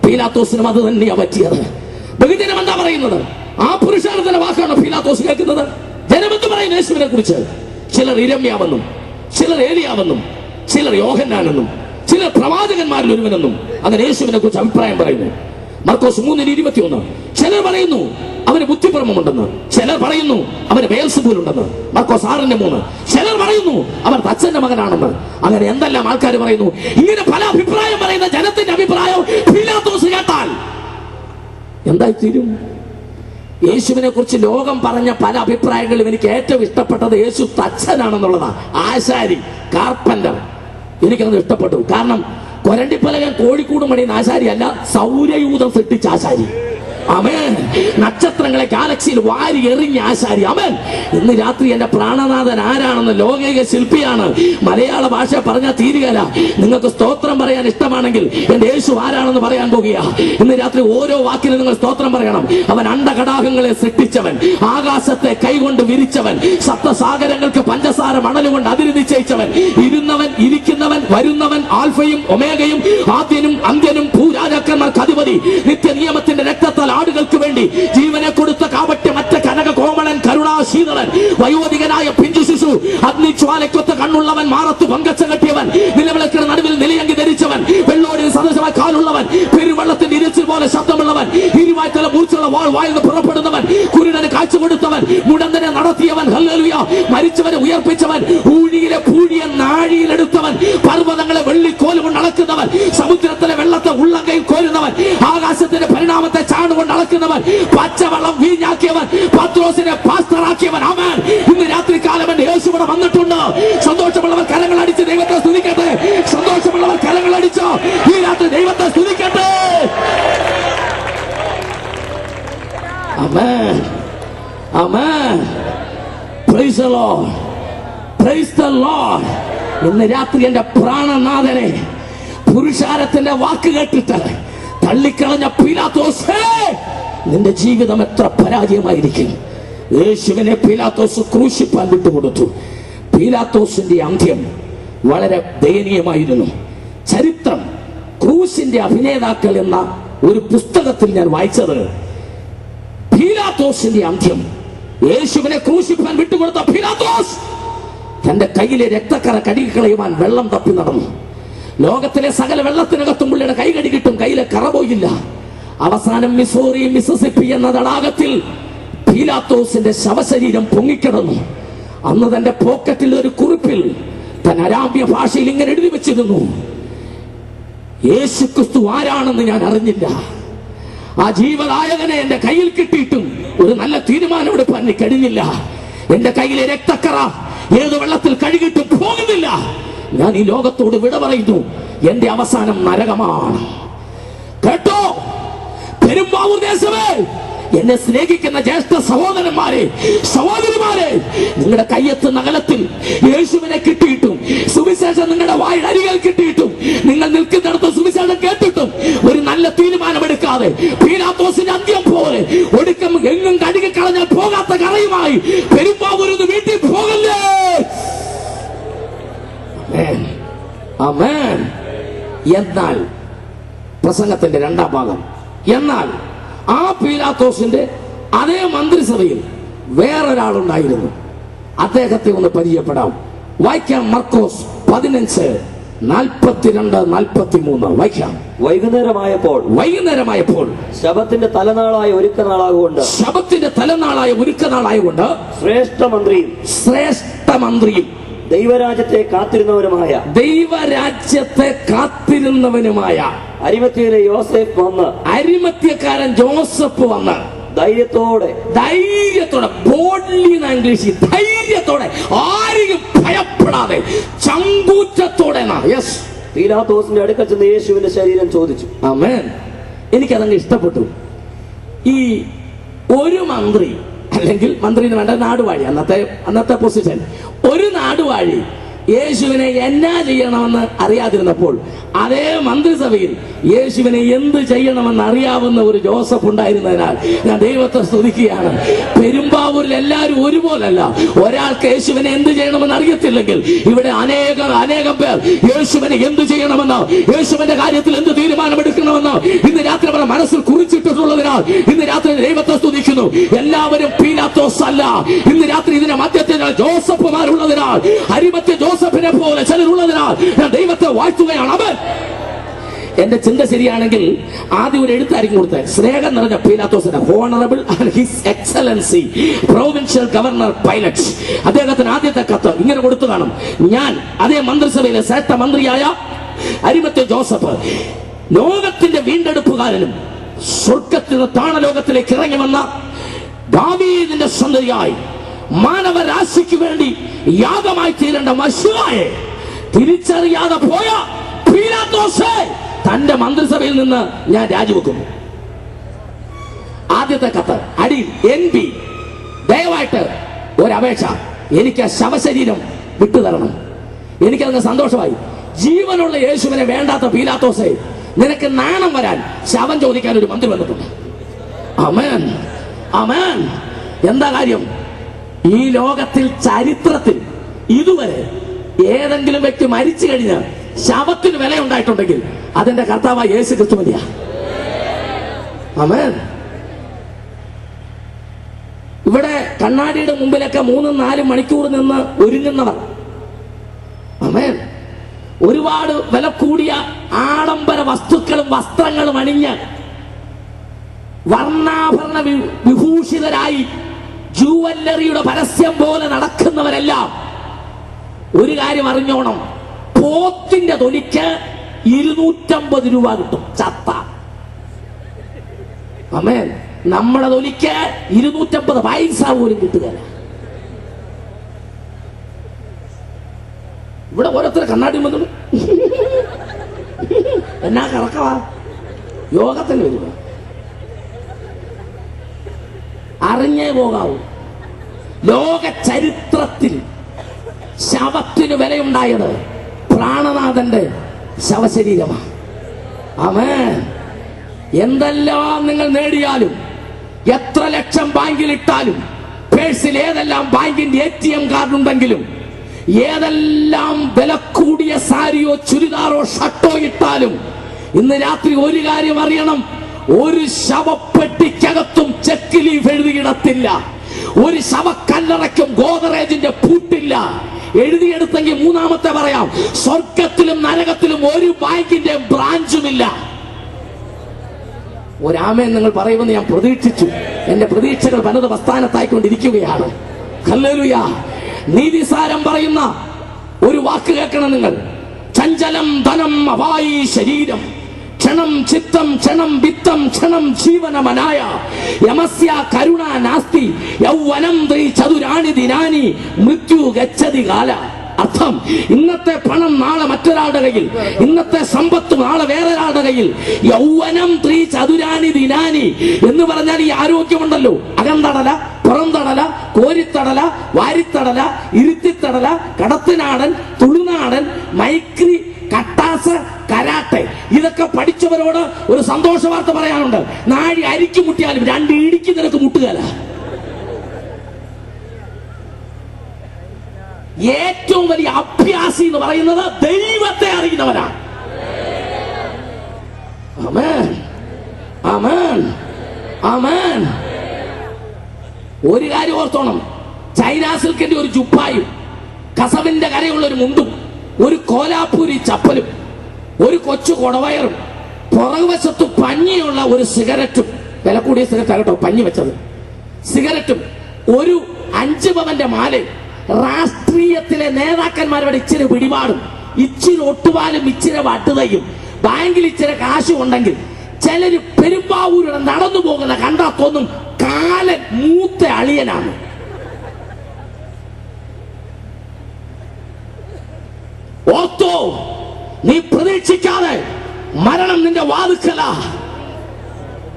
പീലാത്തോസിനും അത് തന്നെയാ പറ്റിയത്. ബഹുജനം എന്താ പറയുന്നത്? ആ പുരുഷാരത്തിന്റെ വാക്കാണ് പീലാത്തോസ് കേൾക്കുന്നത്. ജനമെന്ന് പറയുന്ന യേശുവിനെ കുറിച്ച് ചിലർ ഇരമ്യാവെന്നും, ചിലർ ഏലിയാവെന്നും, ചിലർ യോഹന്നാനെന്നും, ചിലർ പ്രവാചകന്മാരിൽ ഒരുവനെന്നും അങ്ങനെ യേശുവിനെ കുറിച്ച് അഭിപ്രായം പറയുന്നു. മർക്കോസ് 3:21. ചിലർ പറയുന്നു അവന് ബുദ്ധിഭ്രമമുണ്ടെന്ന്, ചിലർ പറയുന്നു അവന് ബെയൽസെബൂലുണ്ടെന്ന്. മർക്കോസ് 6:3. ചിലർ പറയുന്നു അവൻ തച്ചന്റെ മകനാണെന്ന്. അങ്ങനെ എന്തെല്ലാം ആൾക്കാർ പറയുന്നു. ഇങ്ങനെ പല അഭിപ്രായം പറയുന്ന ജനത്തിന്റെ അഭിപ്രായം പീലാത്തോസ് കേട്ടാൽ എന്തായി തീരും? യേശുവിനെ കുറിച്ച് ലോകം പറഞ്ഞ പല അഭിപ്രായങ്ങളും എനിക്ക് ഏറ്റവും ഇഷ്ടപ്പെട്ടത് യേശു തച്ചനാണെന്നുള്ളതാണ്. ആശാരി, കാർപ്പന്റർ. എനിക്കത് ഇഷ്ടപ്പെട്ടു. കാരണം കൊരണ്ടിപ്പലകൻ കോഴിക്കൂട് മണിയുന്ന ആശാരി അല്ല, സൗരയൂഥം സൃഷ്ടിച്ച ആശാരി. അമേൻ. നക്ഷത്രങ്ങളെ ഗാലക്സിയിൽ വാരി എറിഞ്ഞ ആശാരി. അമേൻ. ഇന്ന് രാത്രി എന്റെ പ്രാണനാഥൻ ആരാണെന്ന് ലോകൈക ശില്പിയാണ്. മലയാള ഭാഷ പറഞ്ഞാൽ തീരുകയില്ല. നിങ്ങൾക്ക് സ്തോത്രം പറയാൻ ഇഷ്ടമാണെങ്കിൽ എന്റെ യേശു ആരാണെന്ന് പറയാൻ പോകുക. ഇന്ന് രാത്രി ഓരോ വാക്കിലും നിങ്ങൾ സ്തോത്രം പറയണം. അവൻ അണ്ടകടാകങ്ങളെ സൃഷ്ടിച്ചവൻ, ആകാശത്തെ കൈകൊണ്ട് വിരിച്ചവൻ, സപ്തസാഗരങ്ങൾക്ക് പഞ്ചസാര മണലുകൊണ്ട് അതിര് നിശ്ചയിച്ചവൻ, ഇരുന്നവൻ, ഇരിക്കുന്നവൻ, വരുന്നവൻ, ആൽഫയും ഒമേഗയും, ആദ്യനും അന്ത്യനും, ഭൂരാജാക്കന്മാർക്ക് അധിപതി, നിത്യനിയമത്തിന്റെ രക്തത്താൽ ആടുകൾക്ക് വേണ്ടി ജീവനെ കൊടുത്ത കാപട്യമറ്റ കനക കോമളൻ, കരുണാശീതളൻ, വയോധികനായ പിഞ്ചു ശിശു, അഗ്നിജ്വാലയ്ക്കൊത്ത കണ്ണുള്ളവൻ, മാറത്ത് പങ്കച്ച കെട്ടിയവൻ, നിലവിളക്കിന് നടുവിൽ നിലയങ്കി ധരിച്ചവൻ, വെള്ളോടിന് സദൃശമായി കാലുള്ളവൻ, പെരുവെള്ളത്തിന്റെ ഇരച്ചിൽ പോലെ ശബ്ദമുള്ളവൻ, ഇരുവായ്ത്തല മൂർച്ചുള്ള വാൾ വായിൽ നിന്ന് പുറപ്പെടുന്നവൻ, കുരുടന് കാഴ്ച കൊടുത്തവൻ, മുടന്തനെ നടത്തിയവൻ, ഹല്ലേലൂയ, മരിച്ചവനെ ഉയർപ്പിച്ചവൻ, ഊഴിയിലെ പൂഴിയെ നാഴിയിലെടുത്തവൻ, പർവ്വതങ്ങളെ വെള്ളിക്കോല് കൊണ്ട് അളക്കുന്നവൻ, സമുദ്രത്തിലെ വെള്ളത്തെ ഉള്ളങ്കയിൽ കോരുന്നവൻ, ആകാശത്തിന്റെ പരിണാമത്തെ ചാണുകൊണ്ട് അളക്കുന്നവൻ, പച്ചവെള്ളം വീഞ്ഞാക്കിയവൻ, പത്രോസിനെ പാസ്റ്ററാക്കിയവൻ. ആമേൻ. ഇന്ന് രാത്രി കാലം എന്റെ യേശു ഇവിടെ വന്നിട്ടുണ്ട്. സന്തോഷമുള്ളവർ കരങ്ങൾ അടിച്ച് ദൈവത്തെ സ്തുതിക്കട്ടെ. സന്തോഷമുള്ളവർ കരങ്ങൾ അടിച്ചോ ഈ രാത്രി ദൈവത്തെ സ്തുതിക്കട്ടെ. ആമേൻ. ആമേൻ. Praise the Lord. Praise the Lord. ഇന്ന് രാത്രി എന്റെ പ്രാണനാഥനെ പുരുഷാരത്തിന്റെ വാക്ക് കേട്ടിട്ട് തള്ളിക്കളഞ്ഞ പീലാത്തോസേ, നിന്റെ ജീവിതം എത്ര പരാജയമായിരിക്കും. യേശുവിനെ പീലാത്തോസ് ക്രൂശിപ്പാൻ വിട്ടുകൊടുത്തു. പീലാത്തോസിന്റെ അന്ത്യം വളരെ ദയനീയമായിരുന്നു. ചരിത്രം ക്രൂശിന്റെ അഭിനേതാക്കൾ എന്ന ഒരു പുസ്തകത്തിൽ ഞാൻ വായിച്ചത്, പീലാത്തോസിന്റെ അന്ത്യം, യേശുവിനെ ക്രൂശിപ്പാൻ വിട്ടുകൊടുത്ത പീലാത്തോസ് തന്റെ കയ്യിലെ രക്തക്കറ കഴുകിക്കളയുവാൻ വെള്ളം തപ്പി നടന്നു. ലോകത്തിലെ സകല വെള്ളത്തിനകത്തും പുള്ളിയുടെ കൈ കഴുകിയിട്ടും കയ്യിലെ കറ പോയില്ല. അവസാനം മിസോറി, മിസിസിപ്പി എന്ന തടാകത്തിൽ പീലാത്തോസിന്റെ ശവശരീരം പൊങ്ങിക്കിടന്നു. അന്ന് തന്റെ പോക്കറ്റിൽ ഒരു കുറിപ്പിൽ തൻ അരാമ്യ ഭാഷയിൽ ഇങ്ങനെ എഴുതി വെച്ചിരുന്നു, യേശുക്രിസ്തു ആരാണെന്ന് ഞാൻ അറിഞ്ഞില്ല. ആ ജീവദായകനെ എന്റെ കയ്യിൽ കിട്ടിയിട്ടും ഒരു നല്ല തീരുമാനമെടുപ്പാൻ എനിക്ക് കഴിഞ്ഞില്ല. എന്റെ കയ്യിലെ രക്തക്കറ ഏത് വെള്ളത്തിൽ കഴുകിയിട്ടും പോകുന്നില്ല. ഞാൻ ഈ ലോകത്തോട് വിട പറയുന്നു. എന്റെ അവസാനം നരകമാണ്. കേട്ടോ പെരുമ്പാവൂർ ദേശമേ, എന്നെ സ്നേഹിക്കുന്ന ജ്യേഷ്ഠ സഹോദരന്മാരെ, സഹോദരിമാരെ, നിങ്ങളുടെ കയ്യെത്തുന്ന അകലത്തിൽ യേശുവിനെ കിട്ടിയിട്ടും സുവിശേഷം നിങ്ങളുടെ വായിൽ അരികിൽ കിട്ടിയിട്ടും നിങ്ങൾ നിൽക്കുന്നിടത്ത് സുവിശേഷം കേട്ടിട്ടും ഒരു നല്ല തീരുമാനമെടുക്കാതെ പീലാത്തോസിന്റെ അന്ത്യം പോലെ ഒടുക്കം എങ്ങും കഴുകി കളഞ്ഞാൽ പോകാത്ത കറയുമായി പെരുമ്പാവൂരിന്ന് വീട്ടിൽ പോകല്ലേ. ആമേൻ. എന്നാൽ പ്രസംഗത്തിന്റെ രണ്ടാം ഭാഗം, എന്നാൽ ആ പീലാത്തോസിന്റെ അതേ മന്ത്രിസഭയിൽ വേറൊരാളുണ്ടായിരുന്നു. അദ്ദേഹത്തെ ഒന്ന് പരിചയപ്പെടാം. വായിക്കാം. മർക്കോസ് 15:42-43 വായിക്കാം. വൈകുന്നേരമായപ്പോൾ ശബത്തിന്റെ തലനാളായ ഒരുക്കനാളായകൊണ്ട് ശ്രേഷ്ഠ മന്ത്രിയും ദൈവരാജ്യത്തെ കാത്തിരുന്നവനുമായ അരിമത്യക്കാരൻ ജോസഫ് വന്ന് ധൈര്യത്തോടെ, ബോൾഡ്ലി എന്ന ഇംഗ്ലീഷിൽ, ധൈര്യത്തോടെ, ആരെയും ഭയപ്പെടാതെ, ചങ്കൂറ്റത്തോടെ പീലാത്തോസിന്റെ അടുക്കൽ ചെന്ന് യേശുവിന്റെ ശരീരം ചോദിച്ചു. ആമേൻ. എനിക്കതങ്ങ് ഇഷ്ടപ്പെട്ടു. ഈ ഒരു മന്ത്രി, അല്ലെങ്കിൽ മന്ത്രിന് വേണ്ട നാടുവാഴി, അന്നത്തെ പൊസിഷൻ, ഒരു നാടുവാഴി യേശുവിനെ എന്നാ ചെയ്യണമെന്ന് അറിയാതിരുന്നപ്പോൾ അതേ മന്ത്രിസഭയിൽ യേശുവിനെ എന്ത് ചെയ്യണമെന്ന് അറിയാവുന്ന ഒരു ജോസഫ് ഉണ്ടായിരുന്നതിനാൽ ഞാൻ ദൈവത്തെ സ്തുതിക്കുകയാണ്. പെരുമ്പാവൂരിൽ എല്ലാവരും ഒരുപോലല്ല. ഒരാൾക്ക് യേശുവിനെ എന്ത് ചെയ്യണമെന്ന് അറിയത്തില്ലെങ്കിൽ ഇവിടെ അനേകം പേർ യേശുവിനെ എന്ത് ചെയ്യണമെന്നോ, യേശുവിന്റെ കാര്യത്തിൽ എന്ത് തീരുമാനമെടുക്കണമെന്നോ ഇന്ന് രാത്രി അവരുടെ മനസ്സിൽ കുറിച്ചിട്ടുള്ളതിനാൽ ഇന്ന് രാത്രി ദൈവത്തെ സ്തുതിക്കുന്നു. എല്ലാവരും പീലാത്തോസ് അല്ല. ഇന്ന് രാത്രി ഇതിന്റെ മധ്യത്തിൽ ജോസഫുമാരുള്ളതിനാൽ, അരിമത്യ ജോസഫിനെ പോലെ ചിലരുള്ളതിനാൽ ഞാൻ ദൈവത്തെ വാഴ്ത്തുകയാണ്. അവൻ എന്റെ ചിന്ത ശരിയാണെങ്കിൽ ആദ്യം ഒരു എഴുത്തായിരിക്കും കൊടുത്തത്. സ്നേഹം നിറഞ്ഞ പീലാത്തോസിന് honourable and his excellency provincial governor Pilate, അദ്ദേഹത്തിന് ആദ്യത്തെ കത്ത് ഇങ്ങനെ കൊടുത്തു കാണും. ഞാൻ അതേ മന്ത്രിസഭയിലെ ശ്രേഷ്ഠ മന്ത്രിയായ അരിമത്യ ജോസഫ്, ലോകത്തിന്റെ വീണ്ടെടുപ്പുകാരനും സ്വർഗത്തിൽ നിന്ന് താണലോകത്തിലേക്ക് ഇറങ്ങി വന്ന ദാവീദിന്റെ സന്തതിയായി മാനവരാശിക്ക് വേണ്ടി യാഗമായി തീരേണ്ട മശിഹായെ തിരിച്ചറിയാതെ പോയ പീലാത്തോസേ, തന്റെ മന്ത്രിസഭയിൽ നിന്ന് ഞാൻ രാജിവെക്കുന്നു. ആദ്യത്തെ കത്ത് അടി NB, ദയവായിട്ട് ഒരപേക്ഷ, എനിക്ക് ആ ശവശരീരം വിട്ടുതരണം. എനിക്കതിന് സന്തോഷമായി. ജീവനുള്ള യേശുവിനെ വേണ്ടാത്ത പീലാത്തോസേ, നിനക്ക് നാണം വരാൻ ശവം ചോദിക്കാൻ ഒരു മന്ത്രി വന്നിട്ടുണ്ട്. ആമേൻ, ആമേൻ. എന്താ കാര്യം? ഈ ലോകത്തിൽ ചരിത്രത്തിൽ ഇതുവരെ ഏതെങ്കിലും വ്യക്തി മരിച്ചു കഴിഞ്ഞാൽ ശവത്തിന് വില ഉണ്ടായിട്ടുണ്ടെങ്കിൽ അതിന്റെ കർത്താവായ യേശു ക്രിസ്തു മതിയാ. ആമേൻ. ഇവിടെ കണ്ണാടിയുടെ മുമ്പിലൊക്കെ 3-4 മണിക്കൂർ നിന്ന് ഒരുങ്ങുന്നവർ, ആമേൻ, ഒരുപാട് വില കൂടിയ ആഡംബര വസ്തുക്കളും വസ്ത്രങ്ങളും അണിഞ്ഞ് വർണ്ണാഭരണ വിഭൂഷിതരായി ജുവല്ലറിയുടെ പരസ്യം പോലെ നടക്കുന്നവരെല്ലാം ഒരു കാര്യം അറിഞ്ഞോണം, പോത്തിന്റെ തൊലിക്ക് 250 രൂപ കിട്ടും ചത്ത. ആമേൻ. നമ്മുടെ തൊലിക്ക് 250 പൈസ പോലും കിട്ടുകയില്ല. ഇവിടെ ഓരോരുത്തർ കണ്ണാടി വന്നു എന്നാ കറക്കവാ, യോഗത്തിന് വരിക. അറിഞ്ഞേ പോകാവൂ. ലോക ചരിത്രത്തിൽ ശവത്തിന് വിലയുണ്ടായത് പ്രാണനാഥന്റെ ശവശരീരമാണ്. ആമേൻ. എന്തെല്ലാം നിങ്ങൾ നേടിയാലും, എത്ര ലക്ഷം ബാങ്കിൽ ഇട്ടാലും, പേഴ്സിൽ ഏതെല്ലാം ബാങ്കിന്റെ ATM കാർഡ് ഉണ്ടെങ്കിലും, ഏതെല്ലാം വില കൂടിയ സാരിയോ ചുരിദാറോ ഷർട്ടോ ഇട്ടാലും, ഇന്ന് രാത്രി ഒരു കാര്യം അറിയണം, ഒരു ശവപ്പെട്ടിക്കകത്തും ചെക്ക് ലീഫ് എഴുതിയിടത്തില്ല. ഒരു ശവക്കല്ലറയ്ക്കും ഗോദറേജിന്റെ പൂട്ടില്ല. എഴുതിയെടുത്തെങ്കിൽ മൂന്നാമത്തെ പറയാം, സ്വർഗത്തിലും നരകത്തിലും ഒരു ബാങ്കിന്റെ ബ്രാഞ്ചുമില്ല. ഒരാമേൻ നിങ്ങൾ പറയുമെന്ന് ഞാൻ പ്രതീക്ഷിച്ചു. എന്റെ പ്രതീക്ഷകൾ പലത് പ്രസ്ഥാനത്തായിക്കൊണ്ടിരിക്കുകയാണ്. ഹല്ലേലൂയ. നീതിസാരം പറയുന്ന ഒരു വാക്ക് കേൾക്കണം നിങ്ങൾ. ചഞ്ചലം ധനം അവായി ശരീരം, ക്ഷണം ചിത്തം ക്ഷണം വിത്തം ക്ഷണം ജീവനമനായ യമസ്യ കരുണ നാസ്തി യൗവനം ത്രീ ചതുരാണി ദിനാനി മൃത്യു ഗച്ഛതി കാല. അർത്ഥം, ഇന്നത്തെ പണം നാളെ മറ്റൊരാളുടെ കയ്യിൽ, ഇന്നത്തെ സമ്പത്ത് നാളെ വേറൊരാളുടെ കയ്യിൽ. യൗവനം ത്രീ ചതുരാണി ദിനാനി എന്ന് പറഞ്ഞാൽ ഈ ആരോഗ്യമുണ്ടല്ലോ, അകന്തടല, പുറംതടല, കോരിത്തടല, വാരിത്തടല, ഇരുത്തിത്തടല, കടത്തനാടൻ, തുളുനാടൻ, മൈക്രി, കട്ടാസ്, കരാട്ടെ, ഇതൊക്കെ പഠിച്ചവരോട് ഒരു സന്തോഷ വാർത്ത പറയാനുണ്ട്. നാഴി അരിക്ക് മുട്ടിയാലും 2 ഇടിക്ക് നിനക്ക് മുട്ടുകയല്ല. ഏറ്റവും വലിയ അഭ്യാസി എന്ന് പറയുന്നത് ദൈവത്തെ അറിയുന്നവരാണ്. ആമേൻ, ആമേൻ, ആമേൻ. ഒരു കാര്യം ഓർത്തോണം, ചൈന സിൽക്കിന്റെ ഒരു ജുപ്പായും, കസവിന്റെ കരയുള്ള ഒരു മുണ്ടും, ഒരു കോലാപ്പൂരി ചപ്പലും, ഒരു കൊച്ചു കൊടവയറും, പുറകുവശത്ത് പഞ്ഞിയുള്ള ഒരു സിഗരറ്റും, വില കൂടിയ സിഗരറ്റ് കേട്ടോ പഞ്ഞി വെച്ചത്, സിഗരറ്റും, ഒരു 5 പവന്റെ മാലയും, രാഷ്ട്രീയത്തിലെ നേതാക്കന്മാരുടെ ഇച്ചിരി പിടിപാടും, ഇച്ചിരി ഒട്ടുപാലും, ഇച്ചിരി വട്ടുതയും, ബാങ്കിൽ ഇച്ചിരി കാശും ഉണ്ടെങ്കിൽ ചിലര് പെരുമ്പാവൂരിടെ നടന്നു പോകുന്ന കണ്ടാ തോന്നും കാലൻ മൂത്ത അളിയനാണ്. ഓർത്തോ, നീ പ്രതീക്ഷിക്കാതെ മരണം നിന്റെ വാതുക്കല.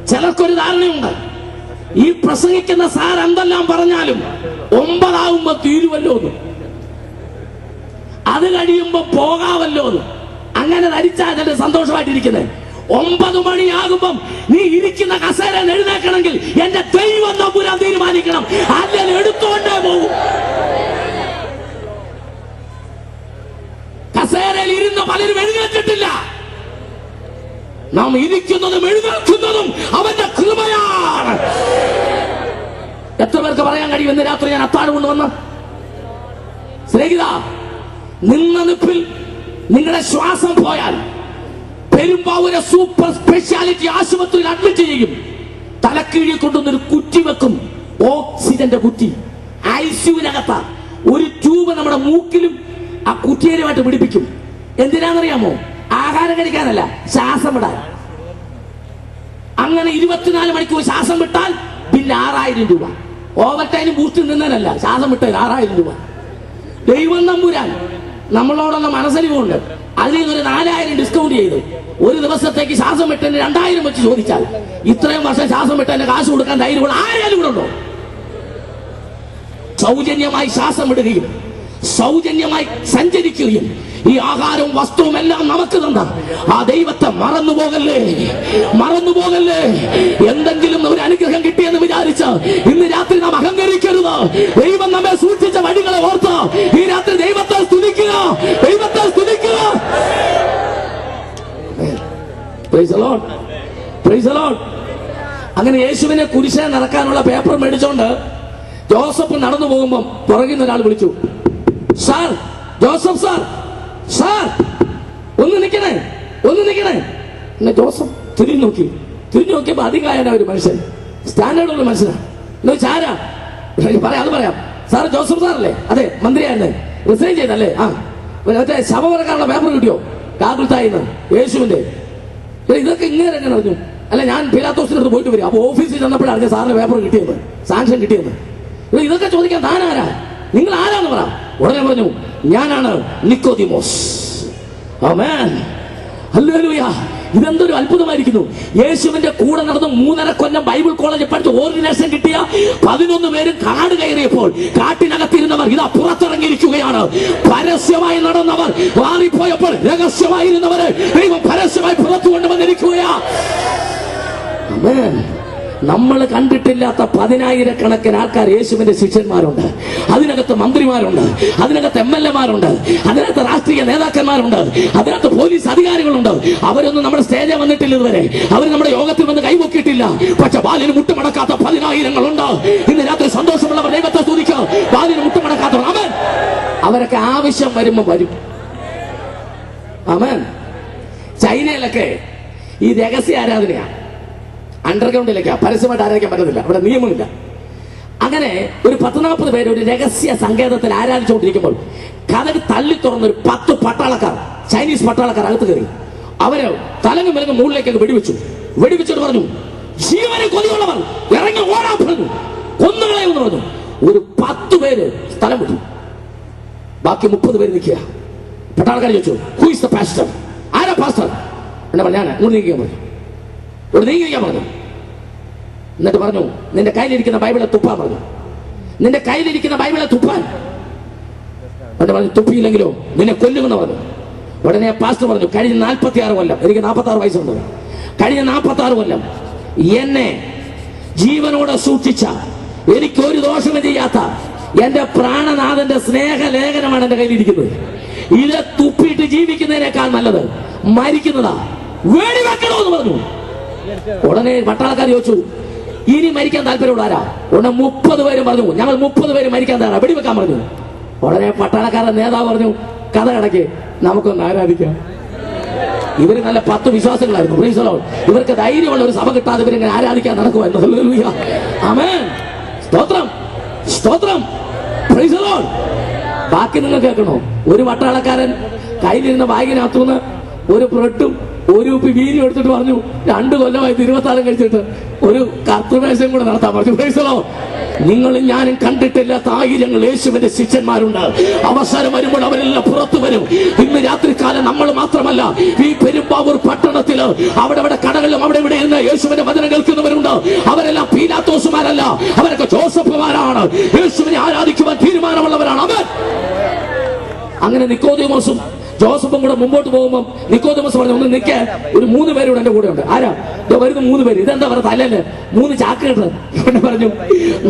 ചിലർക്കൊരു ധാരണയുണ്ട്, ഈ പ്രസംഗിക്കുന്ന സാർ എന്തെല്ലാം പറഞ്ഞാലും 9 ആകുമ്പോ തീരുവല്ലോ, അത് കഴിയുമ്പോ പോകാവല്ലോ, അങ്ങനെ ധരിച്ചാൽ സന്തോഷമായിട്ടിരിക്കുന്നത്. 9 മണിയാകുമ്പം നീ ഇരിക്കുന്ന കസേര എഴുന്നേക്കണമെങ്കിൽ എന്റെ ദൈവം തമ്പുരാൻ തീരുമാനിക്കണം, അല്ലെങ്കിൽ എടുത്തുകൊണ്ടേ പോകും. കസേരയിൽ ഇരുന്ന് പലരും എഴുന്നേറ്റിട്ടില്ല. നാം ഇരിക്കുന്നതും എഴുന്നേൽക്കുന്നതും അവന്റെ കൃപയാണ്. എത്ര പേർക്ക് പറയാൻ കഴിയും ഇന്ന് രാത്രി ഞാൻ അത്താഴം കൊണ്ടുവന്ന്? സ്നേഹിത, നിന്ന നിപ്പിൽ നിങ്ങളുടെ ശ്വാസം പോയാൽ പെരുമ്പാവൂരെ സൂപ്പർ സ്പെഷ്യാലിറ്റി ആശുപത്രിയിൽ അഡ്മിറ്റ് ചെയ്യും. തലക്കീഴിൽ കൊണ്ടുവന്നൊരു കുറ്റി വെക്കും, ഓക്സിജന്റെ കുറ്റി. ICUവിനകത്ത ഒരു ട്യൂബ് നമ്മുടെ മൂക്കിലും ആ കുറ്റിയേരുമായിട്ട് പിടിപ്പിക്കും. എന്തിനാണെന്നറിയാമോ? ആഹാരം കഴിക്കാനല്ല, ശ്വാസം വിടാൻ. അങ്ങനെ 24 മണിക്കൂർ ശ്വാസം വിട്ടാൽ ബില്ല് 6000 രൂപ. ഓവർ ടൈം ബൂസ്റ്റ് നിന്നല്ല, ശ്വാസം വിട്ടതിന് 6000 രൂപ. ദൈവം നമ്പുരാൻ നമ്മളോടൊന്ന് മനസ്സലിവുണ്ട്. അതിൽ നിന്നൊരു 4000 ഡിസ്കൗണ്ട് ചെയ്തു. ഒരു ദിവസത്തേക്ക് ശ്വാസം വിട്ടതിന് 2000 വെച്ച് ചോദിച്ചാൽ ഇത്രയും വർഷം ശ്വാസം വിട്ടതിന്റെ കാശ് കൊടുക്കാൻ ധൈര്യമുള്ള ആരെങ്കിലും ഇവിടെ ഉണ്ടോ? സൗജന്യമായി ശ്വാസം വിടുകയും സൗജന്യമായി സഞ്ചരിക്കുകയും ഈ ആഹാരവും വസ്തുവും എല്ലാം നമുക്ക് തന്ന ആ ദൈവത്തെ മറന്നുപോകല്ലേ, മറന്നുപോകല്ലേ. എന്തെങ്കിലും ഒരു അനുഗ്രഹം കിട്ടിയെന്ന് വിചാരിച്ച് ഇന്ന് രാത്രി നാം അഹങ്കരിക്കരുത്. ദൈവം നമ്മെ സൂക്ഷിച്ച വഴികളെ ഓർത്ത് ഈ രാത്രി ദൈവത്തെ സ്തുതിക്കുക, ദൈവത്തെ സ്തുതിക്കുക. Praise the Lord. Praise the Lord. അങ്ങനെ യേശുവിനെ കുരിശിനെ നടക്കാനുള്ള പേപ്പർ മേടിച്ചോണ്ട് ജോസഫ് നടന്നു പോകുമ്പോൾ പുറകിൽ നിന്ന് ഒരാൾ വിളിച്ചു, സാർ, ജോസഫ് സാർ, സാർ, ഒന്ന് നിൽക്കണേ, ഒന്ന് നിൽക്കണേ. എന്നെ ജോസഫ് തിരിഞ്ഞു നോക്കിയപ്പോ അധികായന ഒരു മനുഷ്യൻ, സ്റ്റാൻഡേർഡുള്ള മനുഷ്യനാണ്. എന്ന് ചാരാ പറയാം, അത് പറയാം. സാർ ജോസഫ് സാറല്ലേ? അതെ, മന്ത്രിയായിരുന്നേ, റിസൈൻ ചെയ്തല്ലേ? ആ, മറ്റേ ശവമറക്കാനുള്ള പേപ്പർ കിട്ടിയോ? കാകുൽത്തായിന്ന് യേശുവിന്റെ. ഇതൊക്കെ ഇങ്ങനെ അറിഞ്ഞു. അല്ല, ഞാൻ പീലാത്തോസിന്റെ അടുത്ത് പോയിട്ട് വരും. അപ്പൊ ഓഫീസിൽ ചെന്നപ്പോഴാണ് സാറിന് പേപ്പർ കിട്ടിയത്, സാങ്ഷൻ കിട്ടിയത്. ഇതൊക്കെ ചോദിക്കാൻ താനാരാ, നിങ്ങൾ ആരാന്ന് പറ. ഉടനെ പറഞ്ഞു, ഞാനാണ് നിക്കോദിമോസ്. ആമേൻ, ഹല്ലേലൂയ. ഇതെന്തൊരു അത്ഭുതമായിരിക്കുന്നു. യേശുവിന്റെ കൂടെ നടന്ന് 3.5 കൊല്ലം ബൈബിൾ കോളേജിൽ പഠിച്ച് ഓർഡിനേഷൻ കിട്ടിയ 11 പേരും കാട് കയറിയപ്പോൾ കാട്ടിനകത്തിരുന്നവർ ഇതാ പുറത്തിറങ്ങിയിരിക്കുകയാണ്. പരസ്യമായി നടന്നവർ മാറിപ്പോയപ്പോൾ രഹസ്യമായിരുന്നവര് ദൈവം പരസ്യമായി പുറത്തു കൊണ്ടുവന്നിരിക്കുകയാ. ആമേൻ. നമ്മൾ കണ്ടിട്ടില്ലാത്ത 10,000-കണക്കിന് ആൾക്കാർ യേശുവിന്റെ ശിഷ്യന്മാരുണ്ട്. അതിനകത്ത് മന്ത്രിമാരുണ്ട്, അതിനകത്ത് MLA-മാരുണ്ട്, അതിനകത്ത് രാഷ്ട്രീയ നേതാക്കന്മാരുണ്ട്, അതിനകത്ത് പോലീസ് അധികാരികളുണ്ട്. അവരൊന്നും നമ്മുടെ സ്റ്റേജിൽ വന്നിട്ടില്ല ഇതുവരെ, അവർ നമ്മുടെ യോഗത്തിൽ വന്ന് കൈവക്കിയിട്ടില്ല. പക്ഷെ വാലിന് മുട്ടുമടക്കാത്ത 10,000-ങ്ങളുണ്ട്. ഇന്ന് രാത്രി സന്തോഷമുള്ളവർ ദൈവത്തെ സ്തുതിക്കുക. വാലിന് മുട്ടുമടക്കാത്തവർ, ആമേൻ. അവരൊക്കെ ആവശ്യം വരുമ്പോ വരും. ആമേൻ. ചൈനയിലൊക്കെ ഈ രഹസ്യ ആരാധനയാണ്. അണ്ടർഗ്രൗണ്ടിലേക്കാ, പരസ്യമായിട്ട് ആരാധിക്കാൻ പറ്റത്തില്ല, അവിടെ നിയമമില്ല. അങ്ങനെ ഒരു 10-40 പേര് ഒരു രഹസ്യ സങ്കേതത്തിൽ ആരാധിച്ചുകൊണ്ടിരിക്കുമ്പോൾ കഥക് തള്ളി തുറന്നൊരു 10 പട്ടാളക്കാർ, ചൈനീസ് പട്ടാളക്കാർ അകത്ത് കയറി. അവര് തലങ്ങും വിലങ്ങും മുകളിലേക്ക് വെടിവെച്ചിട്ട് പറഞ്ഞു, ജീവനെ കൊതിയുള്ളവർ ഇറങ്ങി ഓടാൻ പറഞ്ഞു, കൊന്നുകളയെന്ന് പറഞ്ഞു. ഒരു 10 പേര് സ്ഥലം വിട്ടു, ബാക്കി 30 പേര് നിൽക്കുക. പട്ടാളക്കാർ ചോദിച്ചു, ഹൂ ഇസ് ദ പാസ്റ്റർ? ആരാ പാസ്റ്റർ? എന്നാ പറഞ്ഞു, ഞാൻ ഇങ്ങോട്ട് നീങ്ങിക്കാൻ പറഞ്ഞു, ഇവിടെ നീങ്ങിക്കാൻ പറഞ്ഞു. എന്നിട്ട് പറഞ്ഞു, നിന്റെ കയ്യിലിരിക്കുന്ന ബൈബിളെ തുപ്പാൻ പറഞ്ഞു, നിന്റെ കയ്യിലിരിക്കുന്ന ബൈബിളെ തുപ്പാൻ. എന്നിട്ട് പറഞ്ഞു, തുപ്പിയില്ലെങ്കിലോ നിന്നെ കൊല്ലുമെന്ന് പറഞ്ഞു. ഉടനെ പാസ്റ്റർ പറഞ്ഞു, കഴിഞ്ഞ 46 കൊല്ലം, എനിക്ക് 46 വയസ്സുണ്ട്, കഴിഞ്ഞ 46 കൊല്ലം എന്നെ ജീവനോടെ സൂക്ഷിച്ച, എനിക്കൊരു ദോഷവും ചെയ്യാത്ത എന്റെ പ്രാണനാഥന്റെ സ്നേഹലേഖനമാണ് എന്റെ കയ്യിലിരിക്കുന്നത്. ഇത് തുപ്പിയിട്ട് ജീവിക്കുന്നതിനേക്കാൾ നല്ലത് മരിക്കുന്നതാ, വെടിവെക്കണമെന്ന് പറഞ്ഞു. ഉടനെ പട്ടാളക്കാർ ചോദിച്ചു, ഇനി മരിക്കാൻ താല്പര്യമുള്ള ആരാ? ഉടനെ 30 പേരും പറഞ്ഞു, ഞങ്ങൾ 30 പേര് മരിക്കാൻ തയ്യാറാ, വെടിവെക്കാൻ പറഞ്ഞു. ഉടനെ പട്ടാളക്കാരുടെ നേതാവ് പറഞ്ഞു, കഥ കടക്ക്, നമുക്കൊന്ന് ആരാധിക്കാം. ഇവര് നല്ല 10 വിശ്വാസങ്ങളായിരുന്നു. Price the Lord. ഇവർക്ക് ധൈര്യമുള്ള ഒരു സഭ കിട്ടാതെ ഇവരിങ്ങനെ ആരാധിക്കാൻ നടക്കുമായിരുന്നു. ഹല്ലേലൂയ, ആമേൻ, സ്തോത്രം, സ്തോത്രം, പ്രൈസ് ദി ലോർഡ്. ബാക്കി നിങ്ങൾ കേൾക്കണോ? ഒരു പട്ടാളക്കാരൻ കയ്യിലിരുന്ന ബാഗിനകത്തുനിന്ന് ഒരു ബ്രെഡും ഒരു കുപ്പി വീര്യം എടുത്തിട്ട് പറഞ്ഞു, 2 കൊല്ലമായി 26 കഴിച്ചിട്ട് ഒരു കർത്തൃമേശം കൂടെ നടത്താൻ പറഞ്ഞു. Price the Lord. നിങ്ങളും ഞാനും കണ്ടിട്ടില്ലാത്ത 1000 യേശുവിന്റെ ശിഷ്യന്മാരുണ്ട്. അവസരം വരുമ്പോൾ അവരെല്ലാം പുറത്തു വരും. ഇന്ന് രാത്രികാലം നമ്മൾ മാത്രമല്ല, ഈ പെരുമ്പാവൂർ പട്ടണത്തില് അവിടെ കടകളിലും അവിടെ ഇവിടെ ഇരുന്ന് യേശുവിന്റെ വചനം കേൾക്കുന്നവരുണ്ട്. അവരെല്ലാം പീലാത്തോസുമാരല്ല, അവരൊക്കെ ജോസഫുമാരാണ്. യേശുവിനെ ആരാധിക്കുവാൻ തീരുമാനമുള്ളവരാണ്. അവൻ അങ്ങനെ നിക്കോദീമോസും ജോസഫും കൂടെ മുമ്പോട്ട് പോകുമ്പോൾ നിക്കോദീമോസ് പറഞ്ഞു, ഒന്ന് നിൽക്കാൻ, ഒരു 3 പേരോട് എന്റെ കൂടെ ഉണ്ട്. ആരാ? വരുന്ന 3 പേര്. ഇതെന്താ പറയുക? തലല്ലേ 3 ചാക്ക് കിട്ടുന്നത്. ഇവിടെ പറഞ്ഞു,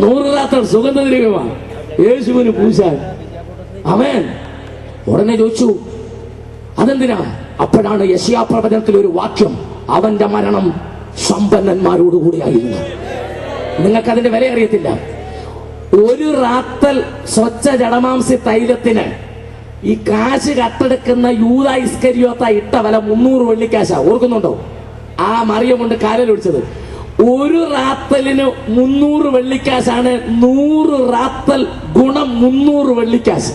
100 രാത്രി സുഗന്ധദ്രവ്യമാണ് യേശുവിന് പൂശാൻ. ആമേൻ. ഉടനെ ചോദിച്ചു, അതെന്തിനാ? അപ്പോഴാണ് യെശയ്യാ പ്രവചനത്തിൽ ഒരു വാക്യം, അവന്റെ മരണം സമ്പന്നന്മാരോടുകൂടിയായിരുന്നു. നിങ്ങൾക്ക് അതിന്റെ വില അറിയത്തില്ല. ഒരു റാത്തൽ സ്വച്ഛ ജഡമാംസി തൈലത്തിന് ഈ കാശ് കട്ടെടുക്കുന്ന യൂദാ ഇസ്കരിയോത്ത ഇട്ട വില 300 വെള്ളിക്കാശാ. ഓർക്കുന്നുണ്ടോ? ആ മറിയം കൊണ്ട് കാലിലൊഴിച്ചത്. ഒരു റാത്തലിന് 300 വെള്ളിക്കാശാണ്. 100 റാത്തൽ ഗുണം 300 വെള്ളിക്കാശ്.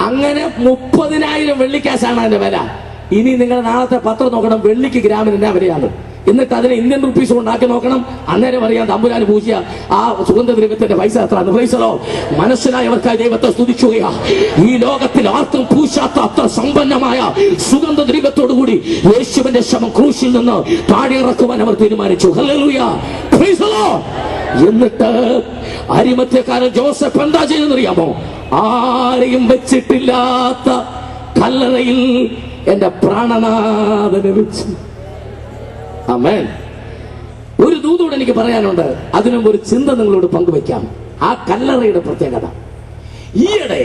അങ്ങനെ 30,000 വെള്ളിക്കാശാണ് അതിന്റെ വില. ഇനി നിങ്ങൾ നാളത്തെ പത്രം നോക്കണം, വെള്ളിക്ക് ഗ്രാമിന് എന്നാ വിലയാണ്. എന്നിട്ട് അതിനെ ഇന്ത്യൻ റുപ്പീസ് കൊണ്ടാക്കി നോക്കണം. അന്നേരം അറിയാം തമ്പുരാന് പൂശിയ ആ സുഗന്ധദ്രവ്യത്തിന്റെ പൈസ എത്ര. മനസ്സിലായവർക്കായി ദൈവത്തെ സ്തുതിക്കുകയാ. ഈ ലോകത്തിൽ ആർക്കും പൂശാത്ത അത്ര സമ്പന്നമായ സുഗന്ധദ്രവ്യത്തോടുകൂടി യേശുവിന്റെ ശവം ക്രൂശിൽ നിന്ന് താഴെ ഇറക്കുവാൻ അവർ തീരുമാനിച്ചു. Hallelujah, price the Lord. എന്നിട്ട് അരിമത്യക്കാരൻ ജോസഫ് എന്താ ചെയ്തെന്നറിയാമോ? ആരെയും വെച്ചിട്ടില്ലാത്ത കല്ലറയിൽ എന്റെ പ്രാണനാഥനെ വെച്ചു. ആമേൻ. ഒരു ദൂതോട് എനിക്ക് പറയാനുണ്ട്, അതിനും ഒരു ചിന്ത നിങ്ങളോട് പങ്കുവെക്കാം. ആ കല്ലറയുടെ പ്രത്യേകത, ഈയിടെ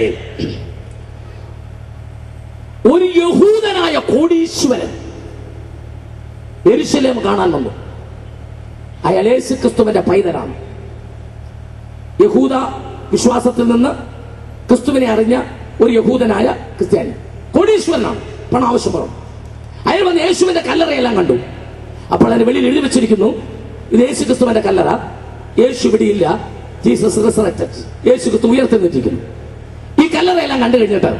ഒരു യഹൂദനായ കോടീശ്വരൻ യെരൂശലേം കാണാൻ വന്നു. അയാൾ യേശു ക്രിസ്തുവിന്റെ പൈതലാണ്. യഹൂദ വിശ്വാസത്തിൽ നിന്ന് ക്രിസ്തുവിനെ അറിഞ്ഞ ഒരു യഹൂദനായ ക്രിസ്ത്യാനി, കോടീശ്വരനാണ്, പണം ആവശ്യം പറഞ്ഞു. അയാൾ വന്ന് യേശുവിന്റെ കല്ലറയെല്ലാം കണ്ടു. അപ്പോൾ അതിന് വെളിയിൽ എഴുതി വെച്ചിരിക്കുന്നു, ഇത് യേശു ക്രിസ്തുവിന്റെ കല്ലറ, യേശു ഇവിടെയില്ല, ജീസസ് റിസറക്റ്റഡ്, യേശു ക്രിസ്തു ഉയർത്തെഴുന്നേറ്റിരിക്കുന്നു. ഈ കല്ലറയെല്ലാം കണ്ടു കഴിഞ്ഞിട്ട്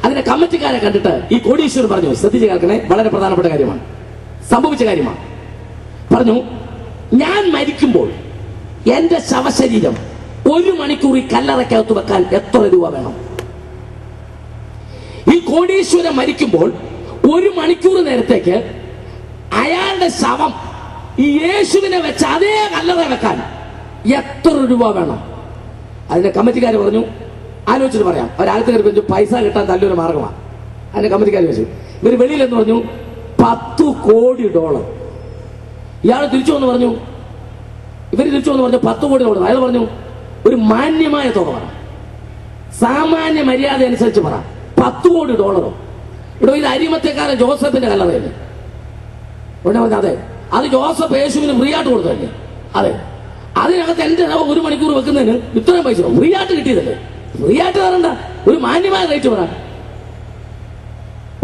അതിന്റെ കമ്മിറ്റിക്കാരെ കണ്ടിട്ട് ഈ കോടീശ്വരൻ പറഞ്ഞു, ശ്രദ്ധിച്ച് കേൾക്കണേ, വളരെ പ്രധാനപ്പെട്ട കാര്യമാണ്, സംഭവിച്ച കാര്യമാണ്. പറഞ്ഞു, ഞാൻ മരിക്കുമ്പോൾ എന്റെ ശവശരീരം 1 മണിക്കൂർ ഈ കല്ലറയ്ക്കകത്ത് വെക്കാൻ എത്ര രൂപ വേണം? ഈ കോടീശ്വരൻ മരിക്കുമ്പോൾ 1 മണിക്കൂർ നേരത്തേക്ക് അയാളുടെ ശവം ഈ യേശുവിനെ വെച്ച് അതേ കല്ലറ വെക്കാൻ എത്ര രൂപ വേണം? അതിന്റെ കമ്മിറ്റിക്കാർ പറഞ്ഞു, ആലോചിച്ചിട്ട് പറയാം. ഒരാൾക്ക് പറഞ്ഞു, പൈസ കിട്ടാൻ നല്ലൊരു മാർഗമാണ്. അതിന്റെ കമ്മിറ്റിക്കാർ വെച്ചു. ഇവർ വെളിയിൽ എന്ന് പറഞ്ഞു, $10 കോടി. ഇയാൾ തിരിച്ചു വന്ന് പറഞ്ഞു, ഇവര് തിരിച്ചു വന്ന് പറഞ്ഞു $10 കോടി. അയാൾ പറഞ്ഞു, ഒരു മാന്യമായ തുക പറ, സാമാന്യ മര്യാദ അനുസരിച്ച് പറ, $10 കോടി. ഇവിടെ ഇത് അരിമത്യക്കാരൻ ജോസഫിന്റെ കല്ലറയല്ലേ? ഉടനെ പറഞ്ഞു, അതെ, അത് ജോസഫ് യേശുവിന് ഫ്രീ ആയിട്ട് കൊടുത്തല്ലേ? അതെ, അതിനകത്ത് എന്റെ 1 മണിക്കൂർ വെക്കുന്നതിന് ഇത്രയും പൈസ ഫ്രീ ആയിട്ട് കിട്ടിയതല്ലേ? ഫ്രീ ആയിട്ട് തരണ്ട, ഒരു മാന്യമായ റേറ്റ് പറ.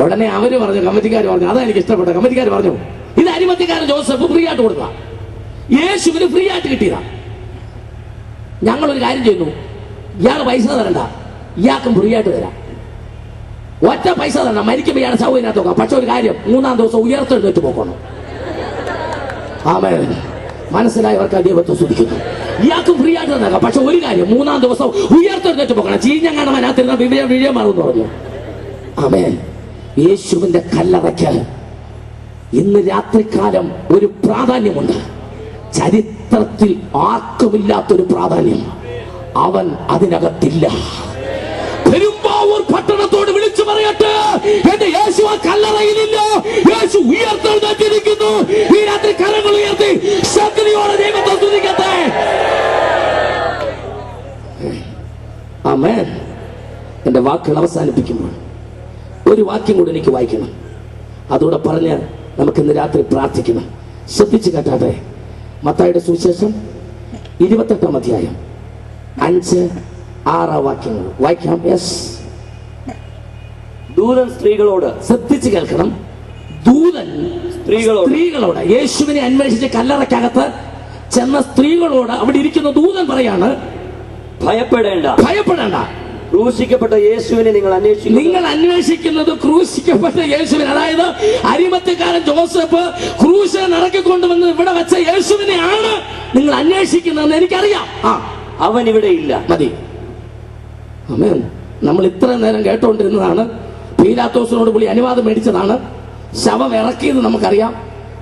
ഉടനെ അവര് പറഞ്ഞു, കമ്മിറ്റിക്കാർ പറഞ്ഞു, അതാ എനിക്ക് ഇഷ്ടപ്പെട്ട. കമ്മിറ്റിക്കാർ പറഞ്ഞു, ഇത് അരിമത്യക്കാരൻ ജോസഫ് ഫ്രീ ആയിട്ട് കൊടുക്കുക, യേശുവിന് ഫ്രീ ആയിട്ട് കിട്ടിയതാ. ഞങ്ങളൊരു കാര്യം ചെയ്യുന്നു, ഇയാൾ പൈസ തരണ്ട, ഇയാൾക്കും ഫ്രീ ആയിട്ട് തരാം. ഒറ്റ പൈസ തരണ്ട, മരിക്കുമ്പോൾ ഇയാളെ സൗകര്യത്തിനകത്ത് നോക്കാം. പക്ഷെ ഒരു കാര്യം, 3-ാം ദിവസം ഉയർത്തെഴുന്നേറ്റ് പോക്കണം. ആമേൻ. മനസ്സിലായവർക്ക് ദൈവത്തെ സ്തുതിക്കുന്നു. ഇയാൾക്കും ഫ്രീ ആയിട്ട് തന്നേക്കാം. പക്ഷെ ഒരു കാര്യം, 3-ാം ദിവസം ഉയർത്തെഴുന്നേറ്റ് പോകണം. ചീഞ്ഞങ്ങാണ് അതിനകത്തിരുന്ന വിജയമാണെന്ന് പറഞ്ഞു. ആമേൻ. യേശുവിന്റെ കല്ലറയ്ക്ക് ഇന്ന് രാത്രികാലം ഒരു പ്രാധാന്യമുണ്ട്. ചരിത്രത്തിൽ ആർക്കുമില്ലാത്തൊരു പ്രാധാന്യം. അവൻ അതിനകത്തില്ല. പെരുമ്പാവൂർ പട്ടണത്തോട് വിളിച്ചു പറയട്ടെ, എന്റെ യേശു ആ കല്ലറയിലില്ല, യേശു ഉയർത്തെഴുന്നേറ്റിരിക്കുന്നു. ഈ രാത്രി കരങ്ങൾ ഉയർത്തി ശക്തിയോടെ ദൈവത്തെ സ്തുതിക്കട്ടെ. ആമേൻ. എന്റെ വാക്കുകൾ അവസാനിപ്പിക്കുമ്പോൾ ഒരു വാക്യം കൂടി എനിക്ക് വായിക്കണം. അതോടെ പറഞ്ഞ് നമുക്ക് ഇന്ന് രാത്രി പ്രാർത്ഥിക്കണം. ശ്രദ്ധിച്ചു കേട്ടാട്ടെ. മത്തായിയുടെ സുവിശേഷം 28-ാം അധ്യായം 5-6 വാക്യങ്ങൾ വായിക്കാം. യെസ്. ദൂതൻ സ്ത്രീകളോട്, ശ്രദ്ധിച്ചു കേൾക്കണം, ദൂതൻ സ്ത്രീകളോട്, യേശുവിനെ അന്വേഷിച്ച് കല്ലറയ്ക്കകത്ത് ചെന്ന സ്ത്രീകളോട് അവിടെ ഇരിക്കുന്ന ദൂതൻ പറയാണ്, ഭയപ്പെടേണ്ട, ക്രൂശിക്കപ്പെട്ട യേശുവിനെ നിങ്ങൾ അന്വേഷിക്കുന്നത് ക്രൂശിക്കപ്പെട്ട യേശുവിനെ. അതായത് അരിമത്യക്കാരൻ ജോസഫ് ക്രൂശിനെ ഇറക്കിക്കൊണ്ടുവന്ന് ഇവിടെ വെച്ച യേശുവിനെയാണ് നിങ്ങൾ അന്വേഷിക്കുന്നതെന്ന് എനിക്കറിയാം. അവൻ ഇവിടെ ഇല്ല. മതി. ആമേൻ. നമ്മൾ ഇത്ര നേരം കേട്ടുകൊണ്ടിരുന്നതാണ്. പീലാത്തോസിനോട് പുള്ളി അനുവാദം മേടിച്ചതാണ്. ശവം ഇറക്കിയത് നമുക്കറിയാം,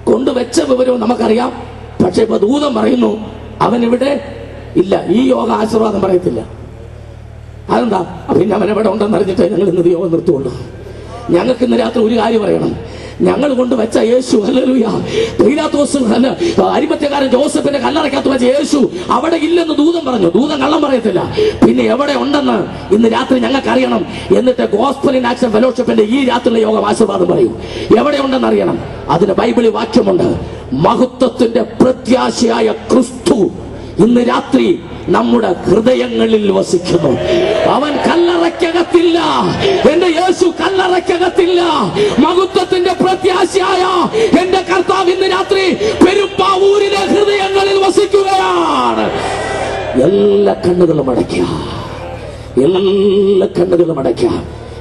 കൊണ്ടുവച്ച വിവരവും നമുക്കറിയാം. പക്ഷെ ഇപ്പൊ ദൂതൻ പറയുന്നു അവൻ ഇവിടെ ഇല്ല. ഈ യോഗ ആശീർവാദം പറയത്തില്ല. അതെന്താ? പിന്നെ അവൻ എവിടെ ഉണ്ടെന്ന് അറിഞ്ഞിട്ടേ ഞങ്ങൾ ഇന്ന് യോഗം നിർത്തുള്ളൂ. ഞങ്ങൾക്ക് ഇന്ന് രാത്രി ഒരു കാര്യം പറയണം. ഞങ്ങൾ കൊണ്ടുവച്ച യേശു, ഹല്ലേലൂയ, പീലാത്തോസ് അരിമത്യക്കാരൻ ജോസഫിന്റെ കല്ലറയ്ക്കകത്ത് വെച്ച യേശു അവിടെ ഇല്ലെന്ന് ദൂതൻ പറഞ്ഞു. ദൂതൻ കള്ളം പറയത്തില്ല. പിന്നെ എവിടെ ഉണ്ടെന്ന് ഇന്ന് രാത്രി ഞങ്ങൾക്ക് അറിയണം. എന്നിട്ട് ഗോസ്പൽ ഇൻ ആക്ഷൻ ഫെലോഷിപ്പിന്റെ ഈ രാത്രിയിലെ യോഗം ആശീർവാദം പറയും. എവിടെ ഉണ്ടെന്ന് അറിയണം. അതിന് ബൈബിളിൽ വാക്യമുണ്ട്. മഹത്വത്തിന്റെ പ്രത്യാശയായ ക്രിസ്തു ഇന്ന് രാത്രി നമ്മുടെ ഹൃദയങ്ങളിൽ വസിക്കുന്നു. അവൻ കല്ലറയ്ക്കകത്തില്ല. എന്റെ യേശു കല്ലറയ്ക്കകത്തില്ല. മഹത്വത്തിന്റെ പ്രത്യാശയായ എന്റെ കർത്താവ് ഇന്ന് രാത്രി പെരുമ്പാവൂരിലെ ഹൃദയങ്ങളിൽ വസിക്കുകയാണ്. എല്ലാ കണ്ണുകളും അടയ്ക്കാം.